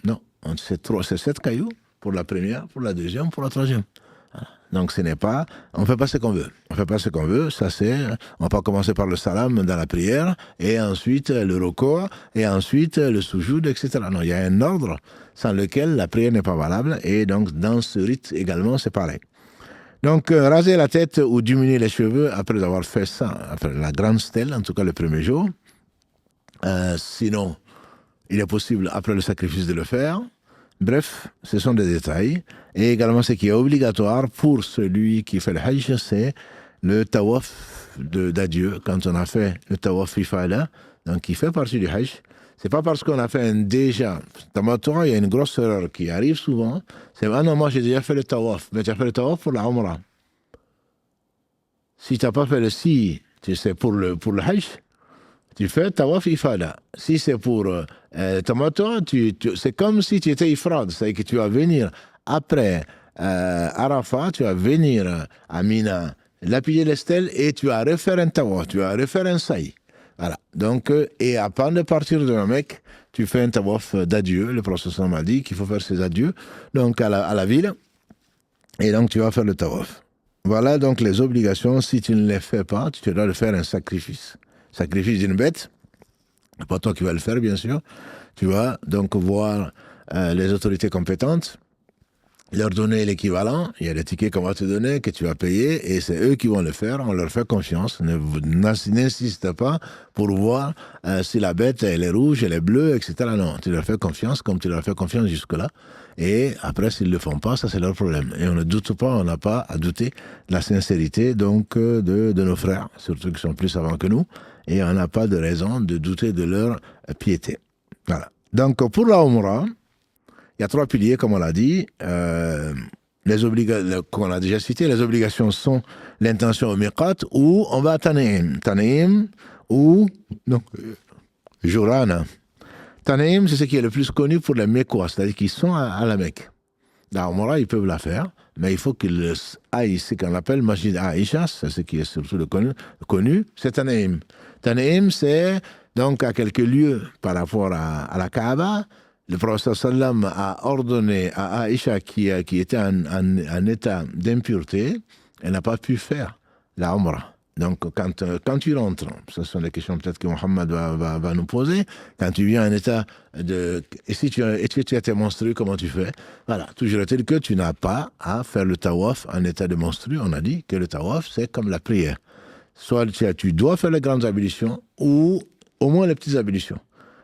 Non, c'est 7 cailloux pour la première, pour la deuxième, pour la troisième. Voilà. Donc on ne fait pas ce qu'on veut. On ne fait pas ce qu'on veut, on va pas commencer par le salam dans la prière, et ensuite le roko, et ensuite le soujoud, etc. Non, il y a un ordre sans lequel la prière n'est pas valable, et donc dans ce rite également, c'est pareil. Donc, raser la tête ou diminuer les cheveux après avoir fait ça, après la grande stèle, en tout cas le premier jour. Sinon, il est possible après le sacrifice de le faire. Bref, ce sont des détails. Et également, ce qui est obligatoire pour celui qui fait le hajj, c'est le tawaf d'adieu. Quand on a fait le tawaf ifada, donc qui fait partie du hajj, c'est pas parce qu'on a fait déjà tamattu, il y a une grosse erreur qui arrive souvent. C'est non, moi j'ai déjà fait le tawaf, mais tu as fait le tawaf pour la umrah. Si tu n'as pas fait le c'est pour le hajj, tu fais tawaf ifada. Si c'est pour tamattu, c'est comme si tu étais ifrad, c'est-à-dire que tu vas venir après Arafat, tu vas venir à Mina, lapider les stèles et tu vas refaire un tawaf, tu vas refaire un saï. Voilà. Donc, et avant de partir de la Mecque, tu fais un tawaf d'adieu. Le prophète m'a dit qu'il faut faire ses adieux. Donc, à la ville. Et donc, tu vas faire le tawaf. Voilà donc les obligations. Si tu ne les fais pas, tu dois faire un sacrifice. Sacrifice d'une bête. C'est pas toi qui vas le faire, bien sûr. Tu vas donc voir les autorités compétentes, leur donner l'équivalent. Il y a des tickets qu'on va te donner, que tu vas payer, et c'est eux qui vont le faire. On leur fait confiance. N'insiste pas pour voir si la bête, elle est rouge, elle est bleue, etc. Non, tu leur fais confiance comme tu leur fais confiance jusque-là. Et après, s'ils ne le font pas, ça c'est leur problème. Et on ne doute pas, on n'a pas à douter de la sincérité donc, de nos frères, surtout qui sont plus savants que nous. Et on n'a pas de raison de douter de leur piété. Voilà. Donc pour la Umrah, il y a 3 piliers, comme on l'a dit. Qu'on a déjà cité, les obligations sont l'intention au miqat ou on va à Tanim. Tanim ou donc, Jurana. Tanim, c'est ce qui est le plus connu pour les Mecquois, c'est-à-dire qu'ils sont à la Mecque. La Umrah, ils peuvent la faire, mais il faut qu'ils aillent ce qu'on appelle Masjid Aïcha, c'est ce qui est surtout le connu, c'est Tanim. Tanim, c'est donc à quelques lieues par rapport à la Kaaba. Le prophète sallam a ordonné à Aïcha qui était en état d'impureté, elle n'a pas pu faire la Umrah. Donc, quand tu rentres, ce sont des questions peut-être que Mohammed va nous poser, quand tu viens en état de... Et si tu as été monstrueux, comment tu fais? Voilà, toujours est-il que tu n'as pas à faire le tawaf en état de monstrueux. On a dit que le tawaf, c'est comme la prière. Soit tu dois faire les grandes ablutions, ou au moins les petites ablutions,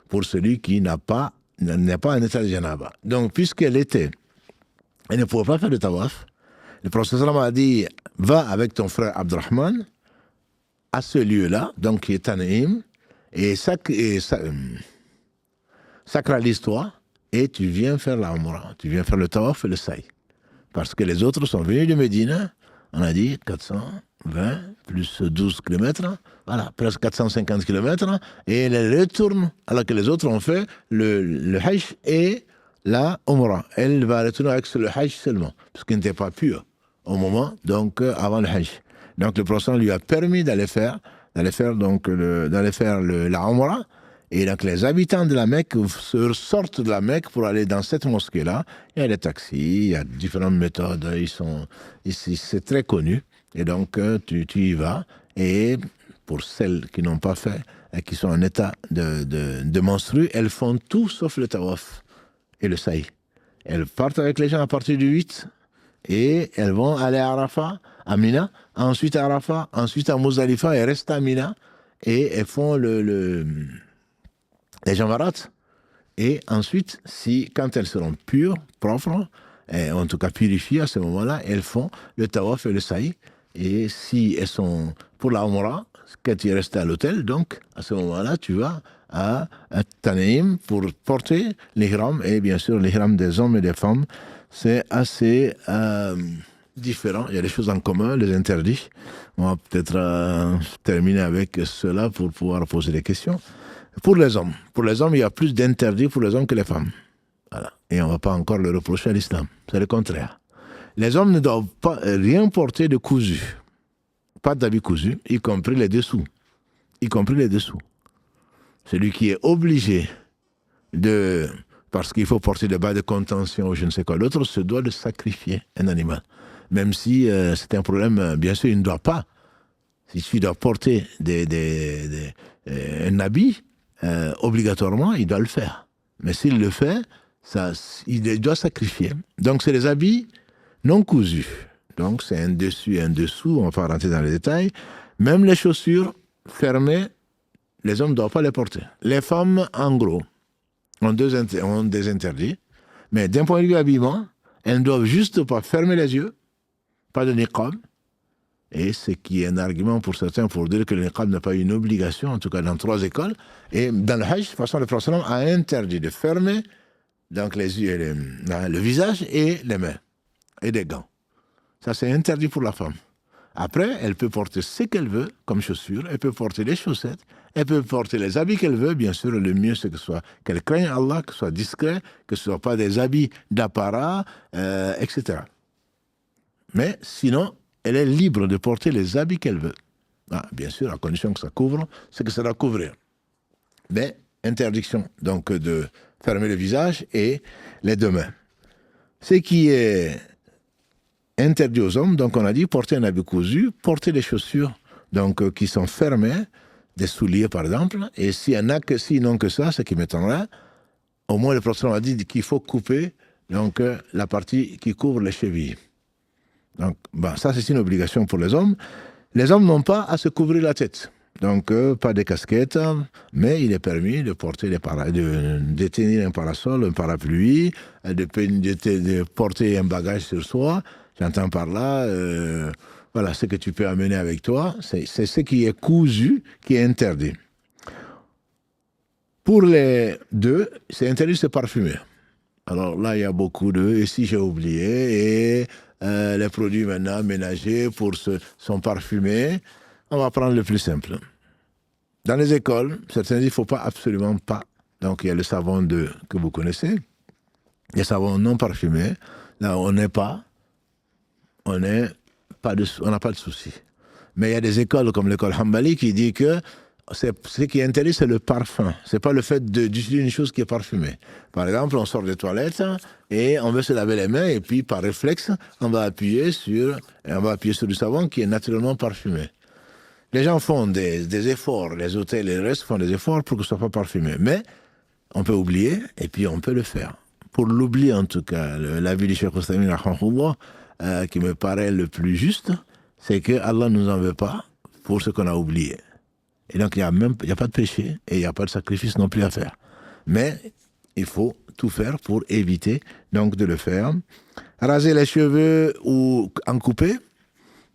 pour celui qui n'est pas en état de janaba. Donc, puisqu'elle ne pouvait pas faire le tawaf, le prophète sallam a dit, va avec ton frère Abdurrahman, à ce lieu-là, donc qui est Tanim, et sacralise-toi, et tu viens faire la Umrah, tu viens faire le tawaf et le saï. Parce que les autres sont venus de Médine, on a dit 420 plus 12 km, voilà, presque 450 km, et ils retournent, alors que les autres ont fait le Hajj et la Umrah. Elle va retourner avec le Hajj seulement, parce qu'elle n'était pas pure au moment, donc avant le Hajj. Donc le prophète lui a permis d'aller faire la Umrah. Et donc les habitants de la Mecque sortent de la Mecque pour aller dans cette mosquée-là. Il y a des taxis, il y a différentes méthodes, c'est très connu. Et donc tu y vas. Et pour celles qui n'ont pas fait, et qui sont en état de menstrues, elles font tout sauf le tawaf et le saï. Elles partent avec les gens à partir du 8. Et elles vont aller à Arafat, à Mina, ensuite à Arafat, ensuite à Muzdalifa, et restent à Mina, et elles font les jamarat. Et ensuite, quand elles seront pures, propres, et en tout cas purifiées à ce moment-là, elles font le tawaf et le saï. Et si elles sont pour la Umrah, quand tu es resté à l'hôtel, donc à ce moment-là, tu vas à Tanim pour porter l'ihram, et bien sûr l'ihram des hommes et des femmes. C'est assez différent. Il y a des choses en commun, les interdits. On va peut-être terminer avec cela pour pouvoir poser des questions. Pour les hommes, il y a plus d'interdits pour les hommes que les femmes. Voilà. Et on ne va pas encore le reprocher à l'islam. C'est le contraire. Les hommes ne doivent pas rien porter de cousu. Pas d'habits cousus, y compris les dessous. Celui qui est obligé parce qu'il faut porter des bas de contention ou je ne sais quoi, l'autre se doit de sacrifier un animal. Même si c'est un problème, bien sûr, il ne doit pas. Si tu dois porter un habit, obligatoirement, il doit le faire. Mais s'il le fait, il doit sacrifier. Donc, c'est les habits non cousus. Donc, c'est un dessus et un dessous, on va pas rentrer dans les détails. Même les chaussures fermées, les hommes ne doivent pas les porter. Les femmes, en gros, ont des interdits, mais d'un point de vue habillement, elles ne doivent juste pas fermer les yeux, pas de niqab, et ce qui est un argument pour certains pour dire que le niqab n'a pas une obligation, en tout cas dans 3 écoles, et dans le Hajj, de toute façon, le Prophète a interdit de fermer donc les yeux, le visage et les mains, et des gants. Ça, c'est interdit pour la femme. Après, elle peut porter ce qu'elle veut comme chaussures, elle peut porter les chaussettes, elle peut porter les habits qu'elle veut. Bien sûr, le mieux, c'est qu'elle craigne Allah, que ce soit discret, que ce ne soit pas des habits d'apparat, etc. Mais sinon, elle est libre de porter les habits qu'elle veut. Bien sûr, à condition que ça couvre ce que ça doit couvrir. Mais interdiction, donc, de fermer le visage et les 2 mains. Ce qui est interdit aux hommes, donc on a dit porter un habit cousu, porter des chaussures donc, qui sont fermées, des souliers par exemple, et s'il y en a que sinon que ça, ce qui m'étonnerait, au moins le prophète a dit qu'il faut couper donc, la partie qui couvre les chevilles. Donc, ça c'est une obligation pour les hommes. Les hommes n'ont pas à se couvrir la tête. Donc, pas de casquette, mais il est permis de porter de tenir un parasol, un parapluie, de porter un bagage sur soi. J'entends par là, voilà, ce que tu peux amener avec toi, c'est ce qui est cousu qui est interdit. Pour les deux, c'est interdit de se parfumer. Alors là, il y a beaucoup de « et si j'ai oublié » et les produits maintenant ménagers sont parfumés. On va prendre le plus simple. Dans les écoles, certains disent qu'il ne faut pas, absolument pas. Donc il y a le savon que vous connaissez, les savons non parfumés. Là, on n'a pas de souci. Mais il y a des écoles comme l'école Hanbali qui dit que ce qui est interdit, c'est le parfum. Ce n'est pas le fait d'utiliser une chose qui est parfumée. Par exemple, on sort des toilettes et on veut se laver les mains et puis par réflexe, on va appuyer sur du savon qui est naturellement parfumé. Les gens font des efforts, les hôtels et le reste font des efforts pour que ce ne soit pas parfumé. Mais on peut oublier et puis on peut le faire. Pour l'oublier en tout cas, l'avis du Cheikh Oustamine qui me paraît le plus juste, c'est que Allah ne nous en veut pas pour ce qu'on a oublié. Et donc, il n'y a pas de péché et il n'y a pas de sacrifice non plus à faire. Mais il faut tout faire pour éviter donc de le faire. Raser les cheveux ou en couper,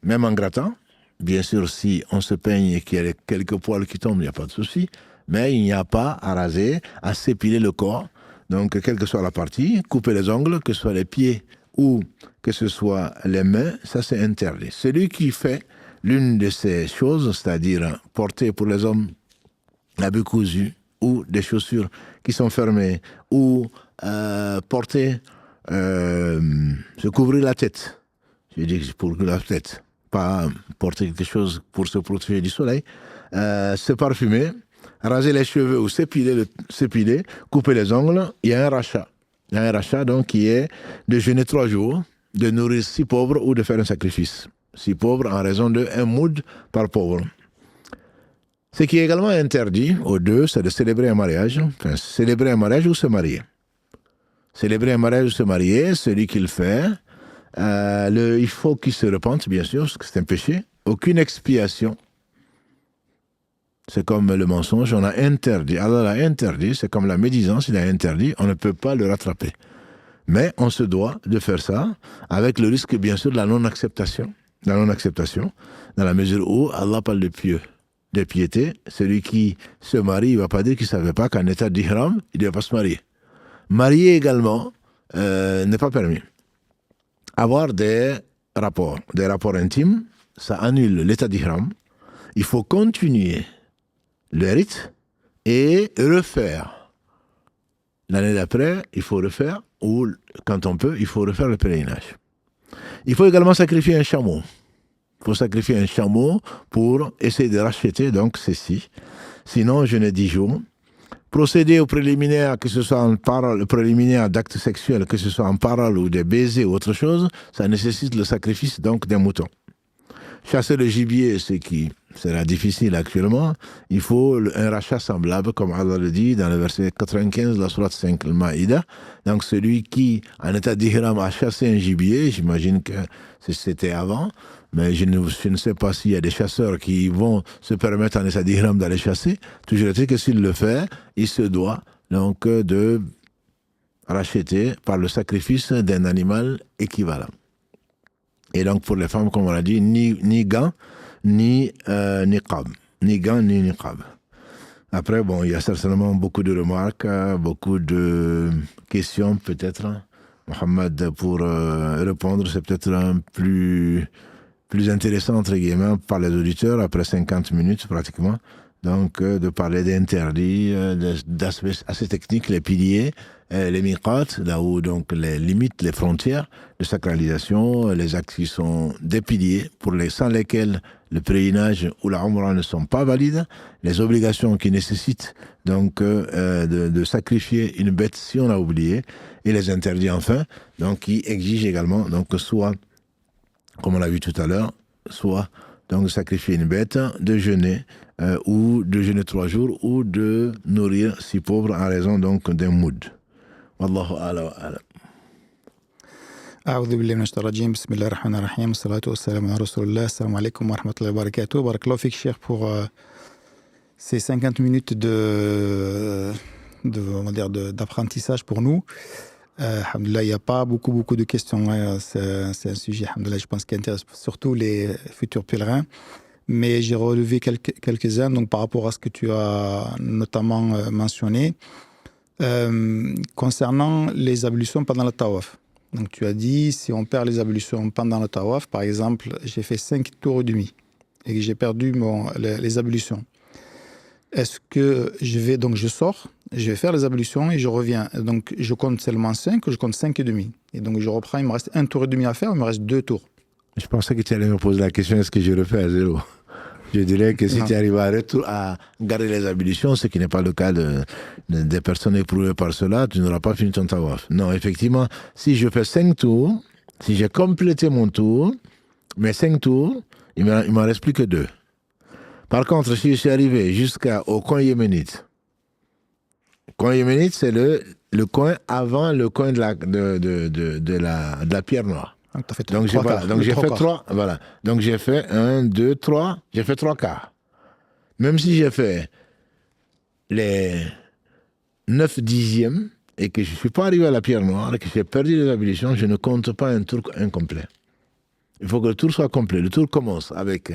même en grattant. Bien sûr, si on se peigne et qu'il y a quelques poils qui tombent, il n'y a pas de souci. Mais il n'y a pas à raser, à s'épiler le corps. Donc, quelle que soit la partie, couper les ongles, que ce soit les pieds ou que ce soit les mains, ça c'est interdit. Celui qui fait l'une de ces choses, c'est-à-dire porter pour les hommes l'habit cousu ou des chaussures qui sont fermées ou porter, se couvrir la tête. Je dis pour la tête, pas porter quelque chose pour se protéger du soleil. Se parfumer, raser les cheveux ou s'épiler, couper les ongles, il y a un rachat. Il y a un rachat donc qui est de jeûner 3 jours, de nourrir 6 pauvres ou de faire un sacrifice. 6 pauvres en raison de 1 moud par pauvre. Ce qui est également interdit aux deux, c'est de célébrer un mariage. Enfin, célébrer un mariage ou se marier. Célébrer un mariage ou se marier, celui qui le fait, il faut qu'il se repente, bien sûr, parce que c'est un péché. Aucune expiation. C'est comme le mensonge, on a interdit. Allah l'a interdit, c'est comme la médisance, il a interdit, on ne peut pas le rattraper. Mais on se doit de faire ça, avec le risque, bien sûr, de la non-acceptation. La non-acceptation, dans la mesure où Allah parle de piété. Celui qui se marie, il ne va pas dire qu'il ne savait pas qu'en état d'ihram, il ne doit pas se marier. Marier également n'est pas permis. Avoir des rapports intimes, ça annule l'état d'ihram. Il faut continuer le rite et refaire. L'année d'après, il faut refaire, ou quand on peut, il faut refaire le pèlerinage. Il faut également sacrifier un chameau. Il faut sacrifier un chameau pour essayer de racheter donc ceci. Sinon, jeûner 10 jours. Procéder aux préliminaires, que ce soit en parole, préliminaire d'actes sexuels, que ce soit en parole ou des baisers ou autre chose, ça nécessite le sacrifice donc d'un mouton. Chasser le gibier, ce qui sera difficile actuellement, il faut un rachat semblable, comme Allah le dit dans le verset 95 de la sourate 5, le Maïda. Donc celui qui, en état d'ihram, a chassé un gibier, j'imagine que c'était avant, mais je ne sais pas s'il y a des chasseurs qui vont se permettre en état d'ihram d'aller chasser. Toujours est-il que s'il le fait, il se doit donc de racheter par le sacrifice d'un animal équivalent. Et donc pour les femmes, comme on l'a dit, ni gants, ni niqab. Ni gants, ni niqab. Après, bon, il y a certainement beaucoup de remarques, beaucoup de questions peut-être. Mohamed, pour répondre, c'est peut-être plus intéressant, entre guillemets, par les auditeurs, après 50 minutes pratiquement. Donc, de parler d'interdits, d'aspects assez techniques, les piliers, les miqat, là où donc les limites, les frontières de sacralisation, les actes qui sont des piliers, sans lesquels le pèlerinage ou la umrah ne sont pas valides, les obligations qui nécessitent donc de sacrifier une bête si on a oublié, et les interdits enfin, donc qui exigent également donc soit comme on l'a vu tout à l'heure, soit donc sacrifier une bête, de jeûner, ou de jeûner 3 jours, ou de nourrir si pauvre en raison donc d'un moud. Wallahu a'lam. أعوذ بالله من الشيطان الرجيم بسم الله الرحمن الرحيم والصلاة والسلام على رسول الله السلام عليكم ورحمة الله وبركاته بارك الله فيك Cheikh pour ces 50 minutes on va dire d'apprentissage pour nous. Alhamdoulilah, il n'y a pas beaucoup de questions. Hein. C'est un sujet, alhamdoulilah, je pense, qui intéresse surtout les futurs pèlerins. Mais j'ai relevé quelques-uns donc, par rapport à ce que tu as notamment mentionné. Concernant les ablutions pendant le tawaf. Donc tu as dit, si on perd les ablutions pendant le tawaf, par exemple, j'ai fait 5 tours et demi et que j'ai perdu les ablutions. Est-ce que je sors, je vais faire les ablutions et je reviens. Donc je compte seulement 5 ou je compte 5 et demi. Et donc je reprends, il me reste 1 tour et demi à faire, il me reste 2 tours. Je pensais que tu allais me poser la question, est-ce que je refais à 0? Je dirais que si tu arrives à garder les ablutions, ce qui n'est pas le cas des personnes éprouvées par cela, tu n'auras pas fini ton tawaf. Non, effectivement, si je fais 5 tours, si j'ai complété mon tour, mes 5 tours, il ne m'en reste plus que 2. Par contre, si je suis arrivé jusqu'au coin yéménite, c'est le coin avant le coin de la pierre noire. Donc j'ai fait 3, voilà. Donc j'ai fait 1, 2, 3, j'ai fait 3 quarts. Même si j'ai fait les 9 dixièmes et que je ne suis pas arrivé à la pierre noire et que j'ai perdu les ablutions, je ne compte pas un tour incomplet. Il faut que le tour soit complet. Le tour commence avec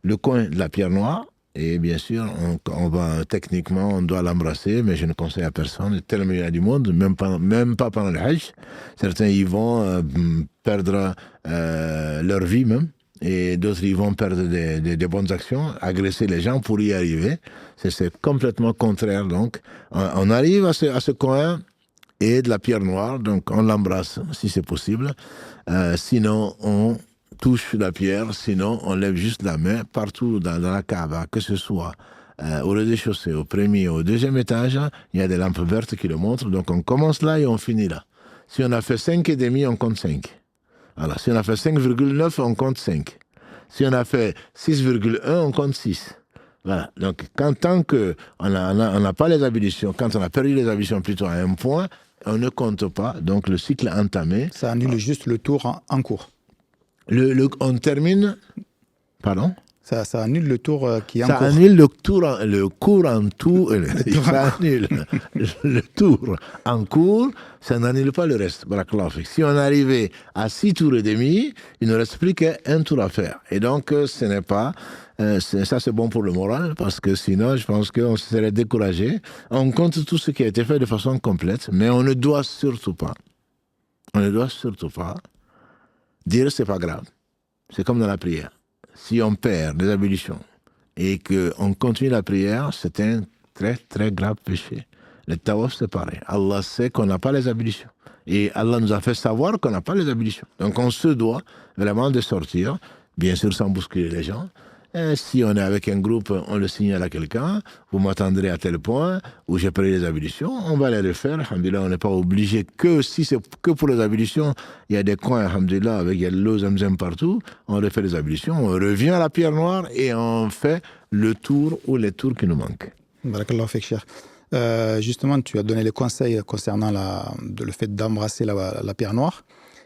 le coin de la pierre noire et bien sûr, techniquement, on doit l'embrasser, mais je ne conseille à personne, tellement il y a du monde, même pas pendant le Hajj. Certains y vont perdre leur vie même, et d'autres y vont perdre des bonnes actions, agresser les gens pour y arriver. C'est complètement contraire. Donc, on arrive à ce coin et de la pierre noire, donc on l'embrasse si c'est possible. Sinon, on touche la pierre, sinon on lève juste la main partout dans la Kaaba, que ce soit au rez-de-chaussée, au premier, au deuxième étage, il y a des lampes vertes qui le montrent, donc on commence là et on finit là. Si on a fait 5,5, on compte 5. Voilà. Si on a fait 5,9, on compte 5. Si on a fait 6,1, on compte 6. Voilà. Donc, tant qu'on n'a pas les ablutions, quand on a perdu les ablutions plutôt à un point, on ne compte pas, donc le cycle entamé. Ça annule juste le tour en cours. On termine. Pardon? Ça annule le tour qui est en cours. Ça annule le cours en tout. Ça annule le tour en cours, ça n'annule pas le reste. Si on arrivait à 6 tours et demi, il ne reste plus qu'un tour à faire. Et donc, ce n'est pas. Ça, c'est bon pour le moral, parce que sinon, je pense qu'on serait découragé. On compte tout ce qui a été fait de façon complète, mais on ne doit surtout pas dire c'est pas grave. C'est comme dans la prière. Si on perd les ablutions et qu'on continue la prière, c'est un très très grave péché. Le tawaf, c'est pareil. Allah sait qu'on n'a pas les ablutions. Et Allah nous a fait savoir qu'on n'a pas les ablutions. Donc on se doit vraiment de sortir, bien sûr sans bousculer les gens. Et si on est avec un groupe, on le signale à quelqu'un, vous m'attendrez à tel point, où j'ai pris les ablutions, on va les refaire. Alhamdulillah, on n'est pas obligé que si c'est que pour les ablutions, il y a des coins, alhamdulillah, avec l'eau zamzam partout, on refait les ablutions, on revient à la pierre noire et on fait le tour ou les tours qui nous manquent. Barakallahu fik, Cheikh. Justement, tu as donné les conseils concernant le fait d'embrasser la pierre noire.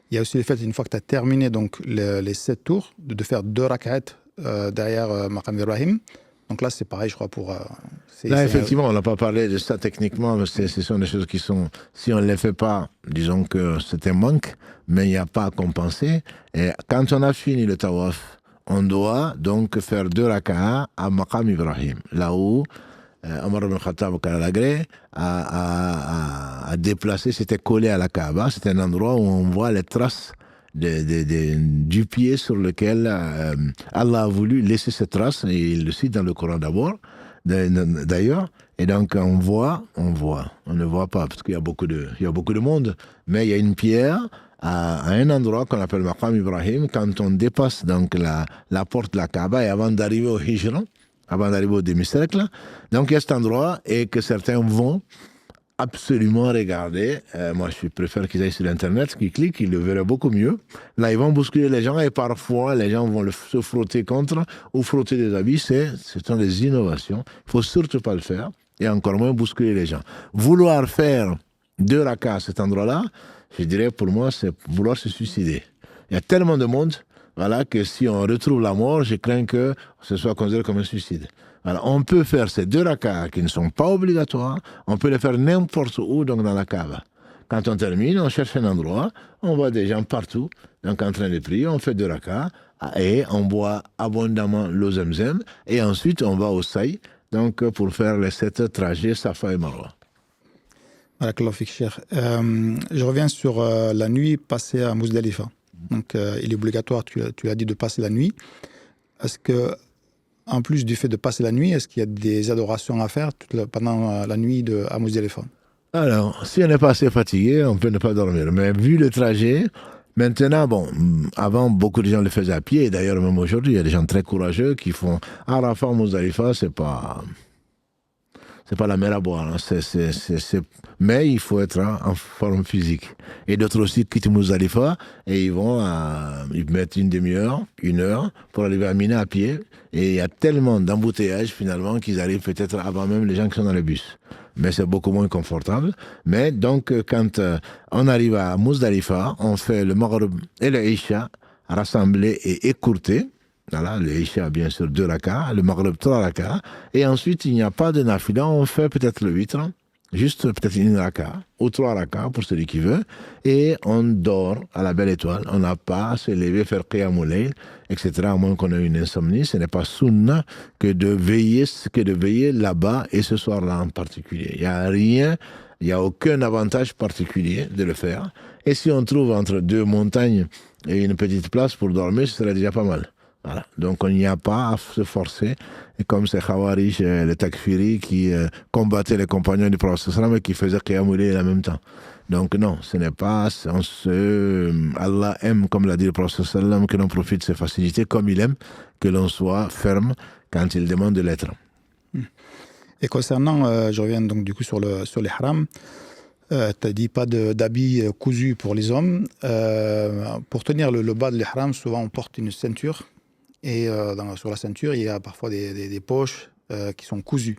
Il y a aussi le fait, une fois que tu as terminé donc, les 7 tours, de faire 2 rak'at derrière Maqam Ibrahim. Donc là, c'est pareil, je crois, pour... là, effectivement, on n'a pas parlé de ça techniquement, mais ce sont des choses qui sont... Si on ne les fait pas, disons que c'est un manque, mais il n'y a pas à compenser. Et quand on a fini le tawaf, on doit donc faire 2 rak'at à Maqam Ibrahim, là où Omar ibn Khattab a déplacé, c'était collé à la Kaaba. C'est un endroit où on voit les traces du pied sur lequel Allah a voulu laisser cette trace, et il le cite dans le Coran d'ailleurs. Et donc on ne voit pas, parce qu'il y a beaucoup de monde, mais il y a une pierre à un endroit qu'on appelle Maqam Ibrahim, quand on dépasse donc la porte de la Kaaba, et avant d'arriver au Hijran, avant d'arriver au demi-cercle. Donc il y a cet endroit, et que certains vont absolument regarder. Moi, je préfère qu'ils aillent sur Internet, qu'ils cliquent, ils le verraient beaucoup mieux. Là, ils vont bousculer les gens et parfois, les gens vont se frotter contre ou frotter des habits. Ce sont des innovations. Il ne faut surtout pas le faire et encore moins bousculer les gens. Vouloir faire 2 rakas à cet endroit-là, je dirais pour moi, c'est vouloir se suicider. Il y a tellement de monde, voilà, que si on retrouve la mort, je crains que ce soit considéré comme un suicide. Alors, on peut faire ces 2 rakas qui ne sont pas obligatoires, on peut les faire n'importe où, donc dans la cave. Quand on termine, on cherche un endroit, on voit des gens partout, donc en train de prier, on fait 2 rakas et on boit abondamment l'eau Zemzem et ensuite on va au Saï, donc pour faire les 7 trajets Safa et Marwa. Barakallahu fik, Cheikh. Je reviens sur la nuit passée à Muzdalifa. Donc, il est obligatoire, tu l'as dit, de passer la nuit. Est-ce que, en plus du fait de passer la nuit, est-ce qu'il y a des adorations à faire pendant la nuit à Muzdalifa? Alors, si on n'est pas assez fatigué, on peut ne pas dormir. Mais vu le trajet, maintenant, bon, avant, beaucoup de gens le faisaient à pied. D'ailleurs, même aujourd'hui, il y a des gens très courageux qui font Arafat, Muzdalifa, c'est pas la mer à boire. Hein. Mais il faut être en forme physique. Et d'autres aussi quittent Muzdalifa et ils mettent une demi-heure, 1 heure pour arriver à Mina à pied. Et il y a tellement d'embouteillages finalement qu'ils arrivent peut-être avant même les gens qui sont dans le bus. Mais c'est beaucoup moins confortable. Mais donc, quand on arrive à Muzdalifa, on fait le Maghrib et le Isha rassemblés et écourtés. Voilà, le Isha, bien sûr, 2 rakas, le Maghrib, 3 rakas. Et ensuite, il n'y a pas de nafila, on fait peut-être le 8, juste peut-être 1 raka ou 3 rakas pour celui qui veut. Et on dort à la belle étoile. On n'a pas à se lever, faire qiyamul layl, etc. À moins qu'on ait une insomnie. Ce n'est pas sunna que de veiller là-bas et ce soir-là en particulier. Il n'y a rien, il n'y a aucun avantage particulier de le faire. Et si on trouve entre 2 montagnes et une petite place pour dormir, ce serait déjà pas mal. Voilà. Donc, on n'y a pas à se forcer. Et comme c'est Khawarij, les Takfiri, qui combattaient les compagnons du prophète et qui faisaient Qiyamul Layl en même temps. Donc, non, ce n'est pas. Allah aime, comme l'a dit le prophète, que l'on profite de ses facilités, comme il aime que l'on soit ferme quand il demande de l'être. Et concernant, je reviens donc du coup sur les harams. Tu as dit pas d'habits cousus pour les hommes. Pour tenir le bas de l'ihram, souvent on porte une ceinture. Et sur la ceinture, il y a parfois des poches qui sont cousues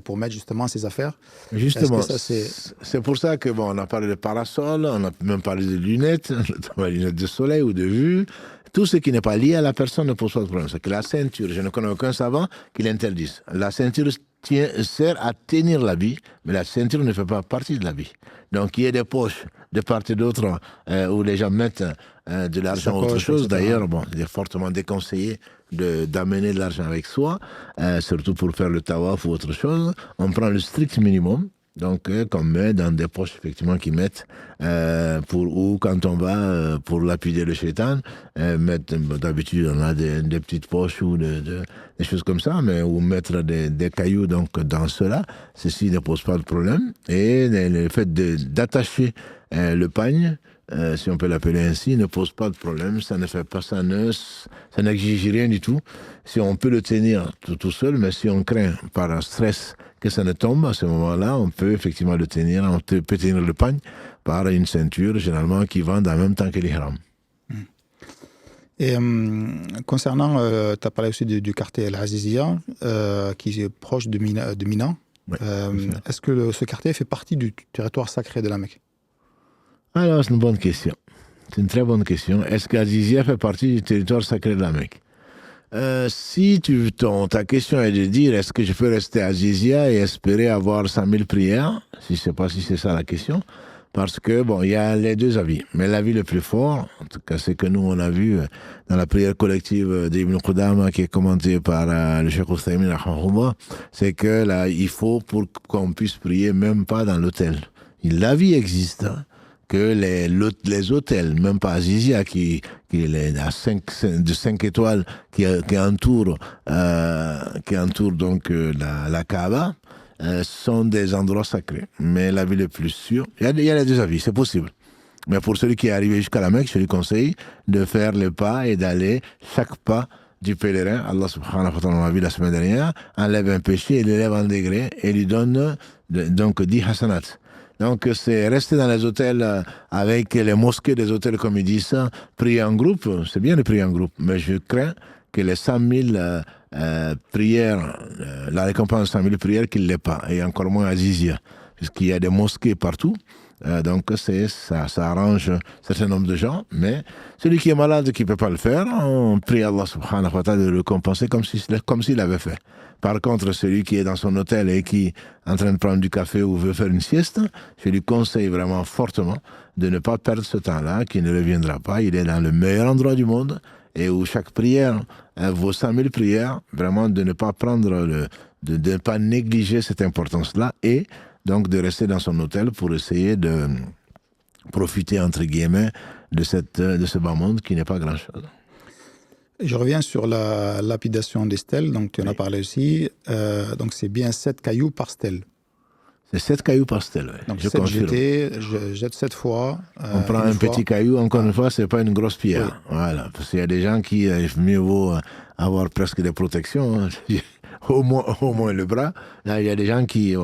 pour mettre justement ses affaires. Justement, c'est pour ça que on a parlé de parasol, on a même parlé de lunettes, notamment lunettes de soleil ou de vue. Tout ce qui n'est pas lié à la personne ne pose pas de problème. C'est que la ceinture, je ne connais aucun savant qui l'interdise. La ceinture sert à tenir l'habit, mais la ceinture ne fait pas partie de l'habit. Donc il y a des poches de part et d'autre où les gens mettent de l'argent ou autre chose. D'ailleurs, il est fortement déconseillé d'amener de l'argent avec soi, surtout pour faire le tawaf ou autre chose. On prend le strict minimum. Donc, qu'on met dans des poches, effectivement, qu'ils mettent ou quand on va pour lapider le shaitan, d'habitude, on a des petites poches ou des choses comme ça, ou mettre des cailloux donc, dans cela, ceci ne pose pas de problème. Et le fait d'attacher le pagne, si on peut l'appeler ainsi, ne pose pas de problème, ça n'exige rien du tout. Si on peut le tenir tout seul, mais si on craint par un stress que ça ne tombe, à ce moment-là, on peut effectivement le tenir, on peut tenir le pagne par une ceinture, généralement, qui vend en même temps que l'ihram. Et concernant, tu as parlé aussi du quartier El Azizia, qui est proche de Mina. Ouais, est-ce que ce quartier fait partie du territoire sacré de la Mecque? Alors, c'est une bonne question. C'est une très bonne question. Est-ce qu'Azizia fait partie du territoire sacré de la Mecque? Si ta question est de dire est-ce que je peux rester à Azizia et espérer avoir 100 000 prières, je ne sais pas si c'est ça la question, parce que il y a les 2 avis. Mais l'avis le plus fort, en tout cas c'est que nous on a vu dans la prière collective d'Ibn Qudama qui est commentée par le Cheikh Uthaymin, c'est que là il faut pour qu'on puisse prier même pas dans l'hôtel. L'avis existe. Que les hôtels, même pas Azizia, qui est à 5 étoiles, qui entourent donc la Kaaba, sont des endroits sacrés. Mais l'avis le plus sûr, il y a les 2 avis, c'est possible. Mais pour celui qui est arrivé jusqu'à la Mecque, je lui conseille de faire le pas et d'aller chaque pas du pèlerin. Allah subhanahu wa ta'ala, on l'a vu la semaine dernière, enlève un péché et l'élève en degré et lui donne donc 10 hasanat. Donc, c'est rester dans les hôtels avec les mosquées des hôtels, comme ils disent ça, prier en groupe, c'est bien de prier en groupe, mais je crains que les 100 000 prières, la récompense de 100 000 prières, qu'il ne l'ait pas, et encore moins à Zizia, puisqu'il y a des mosquées partout. Donc, ça arrange un certain nombre de gens, mais celui qui est malade, qui ne peut pas le faire, on prie Allah subhanahu wa ta'ala de le récompenser comme s'il l'avait fait. Par contre, celui qui est dans son hôtel et qui est en train de prendre du café ou veut faire une sieste, je lui conseille vraiment fortement de ne pas perdre ce temps-là, qui ne reviendra pas. Il est dans le meilleur endroit du monde et où chaque prière vaut 100 000 prières, vraiment de ne pas prendre, de ne pas négliger cette importance-là et donc de rester dans son hôtel pour essayer de profiter, entre guillemets, de ce bas monde qui n'est pas grand-chose. Je reviens sur la lapidation des stèles, donc tu en as parlé aussi. Donc c'est bien 7 cailloux par stèle. C'est 7 cailloux par stèle, oui. Donc 7 jetés, je jette 7 fois. On prend un petit caillou, encore une fois, c'est pas une grosse pierre. Oui. Voilà, parce qu'il y a des gens qui, mieux vaut avoir presque des protections, au moins le bras. Là, il y a des gens qui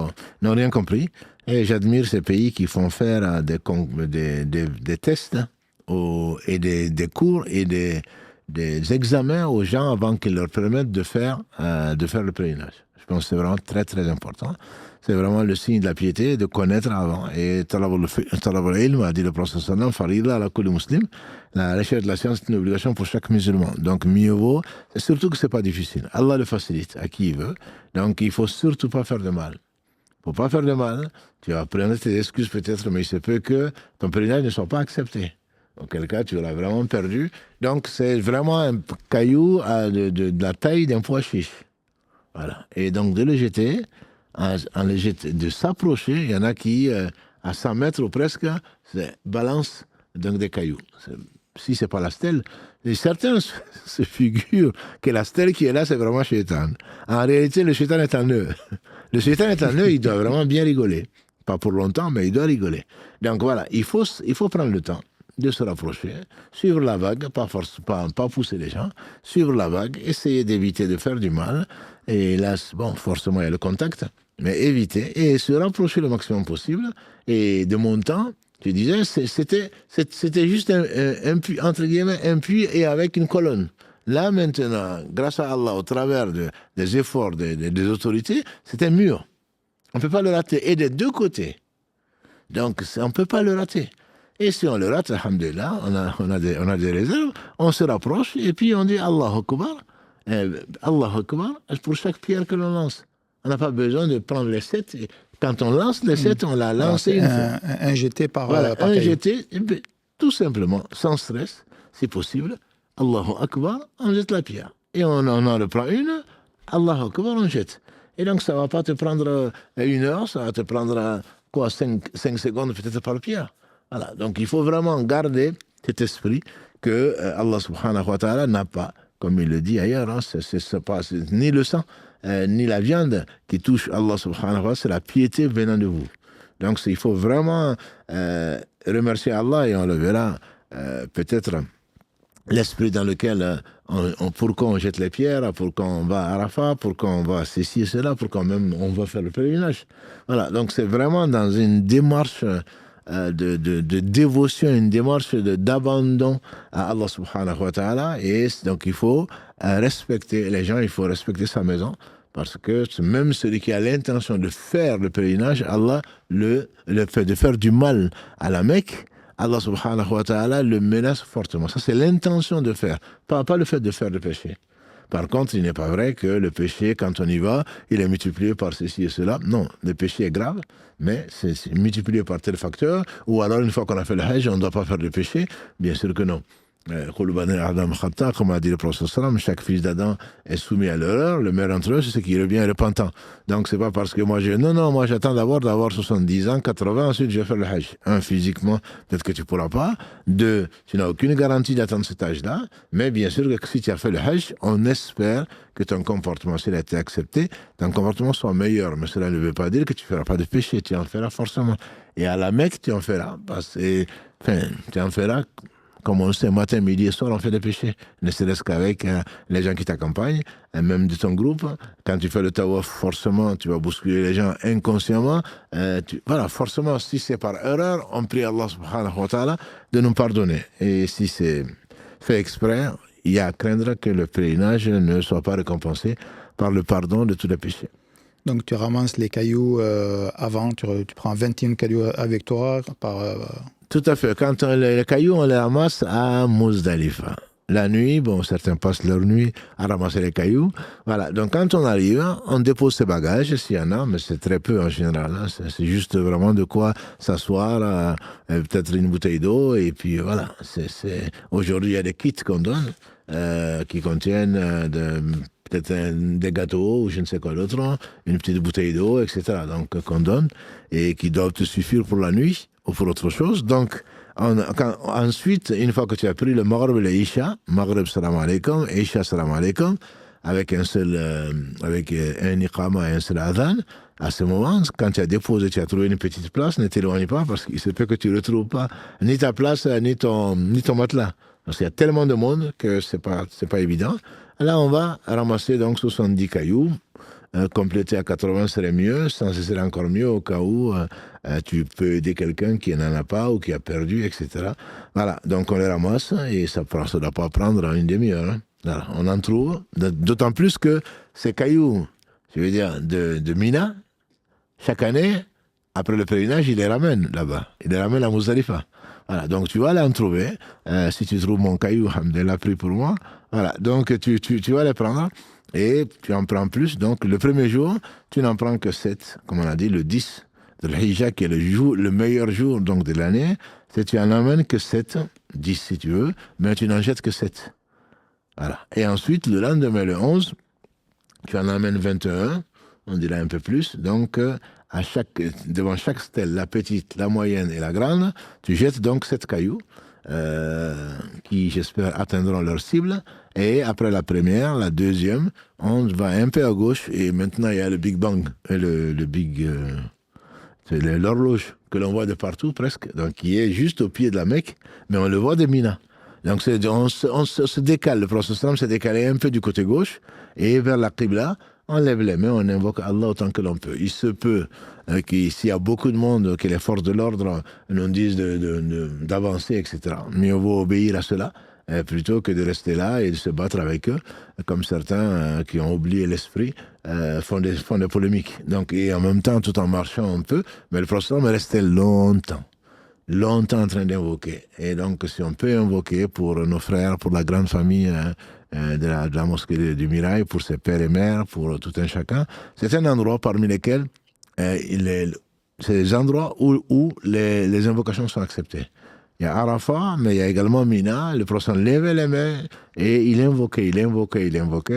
n'ont rien compris. Et j'admire ces pays qui font faire des tests et des cours et des examens aux gens avant qu'ils leur permettent de faire le pèlerinage. Je pense que c'est vraiment très, très important. C'est vraiment le signe de la piété, de connaître avant. Et talab al-ilm, a dit le prophète sallam, farida ala kulli muslim. La recherche de la science est une obligation pour chaque musulman. Donc mieux vaut, surtout que c'est pas difficile. Allah le facilite à qui il veut. Donc il faut surtout pas faire de mal. Pour pas faire de mal, tu vas prendre tes excuses peut-être, mais il se peut que ton pèlerinage ne soit pas accepté. Auquel cas, tu auras vraiment perdu. Donc, c'est vraiment un caillou de la taille d'un pois chiche. Voilà. Et donc, de le jeter, de s'approcher, il y en a qui, à 100 mètres ou presque, balancent donc des cailloux. Si ce n'est pas la stèle, et certains se figurent que la stèle qui est là, c'est vraiment Shaitan. En réalité, le Shaitan est en eux. Le Shaitan est en eux, il doit vraiment bien rigoler. Pas pour longtemps, mais il doit rigoler. Donc voilà, il faut prendre le temps de se rapprocher, suivre la vague, pas pousser les gens, suivre la vague, essayer d'éviter de faire du mal. Et là, bon, forcément, il y a le contact, mais éviter et se rapprocher le maximum possible. Et de mon temps, tu disais, c'était juste un puits, entre guillemets, un puits et avec une colonne. Là, maintenant, grâce à Allah, au travers des efforts des autorités, c'est un mur. On ne peut pas le rater. Et des deux côtés. Donc, on ne peut pas le rater. Et si on le rate, alhamdulillah, on a des réserves, on se rapproche et puis on dit Allahu Akbar. Allahu Akbar pour chaque pierre que l'on lance. On n'a pas besoin de prendre les 7. Quand on lance les 7, on l'a lancé une fois. Un jeté par un jeté, tout simplement, sans stress, si possible. Allahu Akbar, on jette la pierre. Et on en reprend une, Allahu Akbar, on jette. Et donc ça ne va pas te prendre 1 heure, ça va te prendre 5 secondes peut-être par pierre. Voilà. Donc il faut vraiment garder cet esprit que Allah subhanahu wa ta'ala n'a pas, comme il le dit ailleurs, hein, c'est pas ni le sang, ni la viande qui touche Allah subhanahu wa ta'ala, c'est la piété venant de vous. Donc il faut vraiment remercier Allah et on le verra peut-être l'esprit dans lequel pourquoi on jette les pierres, pourquoi on va à Arafat, pourquoi on va à ceci et cela, pourquoi même on va faire le pèlerinage. Voilà, donc c'est vraiment dans une démarche de dévotion, une démarche d'abandon à Allah subhanahu wa ta'ala. Et donc il faut respecter les gens, il faut respecter sa maison. Parce que même celui qui a l'intention de faire le pèlerinage, Allah le fait de faire du mal à la Mecque, Allah subhanahu wa ta'ala le menace fortement. Ça, c'est l'intention de faire, pas le fait de faire le péché. Par contre, il n'est pas vrai que le péché, quand on y va, il est multiplié par ceci et cela. Non, le péché est grave, mais c'est multiplié par tel facteur. Ou alors, une fois qu'on a fait le hajj, on ne doit pas faire de péché. Bien sûr que non. Comme a dit le prophète, chaque fils d'Adam est soumis à l'erreur. Le meilleur d'entre eux, c'est ce qui revient repentant. Donc, c'est pas parce que moi, moi, j'attends d'avoir 70 ans, 80, ensuite, je vais faire le hajj. Un, physiquement, peut-être que tu pourras pas. Deux, tu n'as aucune garantie d'attendre cet âge-là. Mais bien sûr que si tu as fait le hajj, on espère que ton comportement, s'il a été accepté, ton comportement soit meilleur. Mais cela ne veut pas dire que tu ne feras pas de péché. Tu en feras forcément. Et à la Mecque, tu en feras. Tu en feras comme on le sait, matin, midi et soir, on fait des péchés. Ne serait-ce qu'avec les gens qui t'accompagnent, et même de ton groupe. Quand tu fais le tawaf, forcément, tu vas bousculer les gens inconsciemment. Voilà, forcément, si c'est par erreur, on prie Allah subhanahu wa ta'ala de nous pardonner. Et si c'est fait exprès, il y a à craindre que le pèlerinage ne soit pas récompensé par le pardon de tous les péchés. Donc tu ramasses les cailloux avant, tu prends 21 cailloux avec toi Tout à fait. Quand les cailloux, on les ramasse à Muzdalifa. La nuit, bon, certains passent leur nuit à ramasser les cailloux. Voilà. Donc quand on arrive, on dépose ses bagages, s'il y en a, mais c'est très peu en général. Hein. C'est juste vraiment de quoi s'asseoir, peut-être une bouteille d'eau, et puis voilà. Aujourd'hui, il y a des kits qu'on donne qui contiennent peut-être des gâteaux ou je ne sais quoi d'autre, une petite bouteille d'eau, etc. Donc qu'on donne et qui doivent te suffire pour la nuit ou pour autre chose. Donc ensuite, une fois que tu as pris le Maghrib et l'Isha, Maghrib salam alaikum, Isha salam alaikum, avec un iqama et un seul adhan, à ce moment, quand tu as déposé, tu as trouvé une petite place, ne t'éloigne pas parce qu'il se peut que tu ne retrouves pas ni ta place, ni ton matelas. Parce qu'il y a tellement de monde que c'est pas évident. Là, on va ramasser donc 70 cailloux. Compléter à 80 serait mieux, 100 serait encore mieux au cas où tu peux aider quelqu'un qui n'en a pas ou qui a perdu, etc. Voilà, donc on les ramasse et ça ne doit pas prendre une demi-heure. Hein. Voilà, on en trouve, d'autant plus que ces cailloux, je veux dire, de Mina, chaque année, après le pèlerinage, ils les ramènent là-bas. Ils les ramènent à Muzdalifa. Voilà, donc tu vas aller en trouver. Si tu trouves mon caillou, Hamdallah, pris pour moi. Voilà, donc tu vas les prendre et tu en prends plus. Donc le premier jour, tu n'en prends que 7, comme on a dit, le 10 de l'Hijja, qui est le meilleur jour donc, de l'année. Tu en amènes que 7, 10 si tu veux, mais tu n'en jettes que 7. Voilà. Et ensuite, le lendemain, le 11, tu en amènes 21, on dirait un peu plus. Donc, devant chaque stèle, la petite, la moyenne et la grande, tu jettes donc 7 cailloux qui, j'espère, atteindront leur cible. Et après la première, la deuxième, on va un peu à gauche et maintenant il y a le Big Bang, c'est l'horloge que l'on voit de partout presque, donc qui est juste au pied de la Mecque, mais on le voit de Mina. Donc on se décale, le prophète s'est décalé un peu du côté gauche et vers la Qibla. On lève les mains, on invoque Allah autant que l'on peut. Il se peut s'il y a beaucoup de monde, que les forces de l'ordre nous disent d'avancer, etc. Mieux vaut obéir à cela plutôt que de rester là et de se battre avec eux, comme certains qui ont oublié l'esprit font des polémiques. Donc, et en même temps, tout en marchant un peu, mais le prophète est resté longtemps en train d'invoquer. Et donc, si on peut invoquer pour nos frères, pour la grande famille de la mosquée du Mirail, pour ses pères et mères, pour tout un chacun, c'est un endroit parmi lesquels c'est les endroits où les invocations sont acceptées. Il y a Arafat, mais il y a également Mina. Le prophète levait les mains et il invoquait.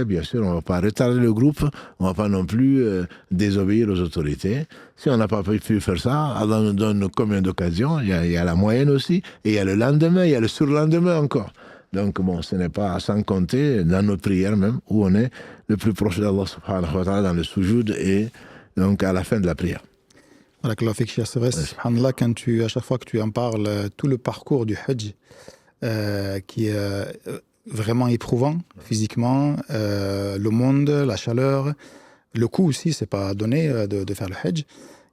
Bien sûr, on ne va pas retarder le groupe, on ne va pas non plus désobéir aux autorités. Si on n'a pas pu faire ça, Allah nous donne combien d'occasions. Il y a la moyenne aussi, et il y a le lendemain, il y a le surlendemain encore. Donc bon, ce n'est pas sans compter dans nos prières même, où on est le plus proche d'Allah subhanahu wa ta'ala dans le sujoud et donc à la fin de la prière. Voilà, c'est vrai, subhanallah, à chaque fois que tu en parles, tout le parcours du Hajj, qui est vraiment éprouvant physiquement, le monde, la chaleur, le coût aussi, c'est pas donné de faire le Hajj.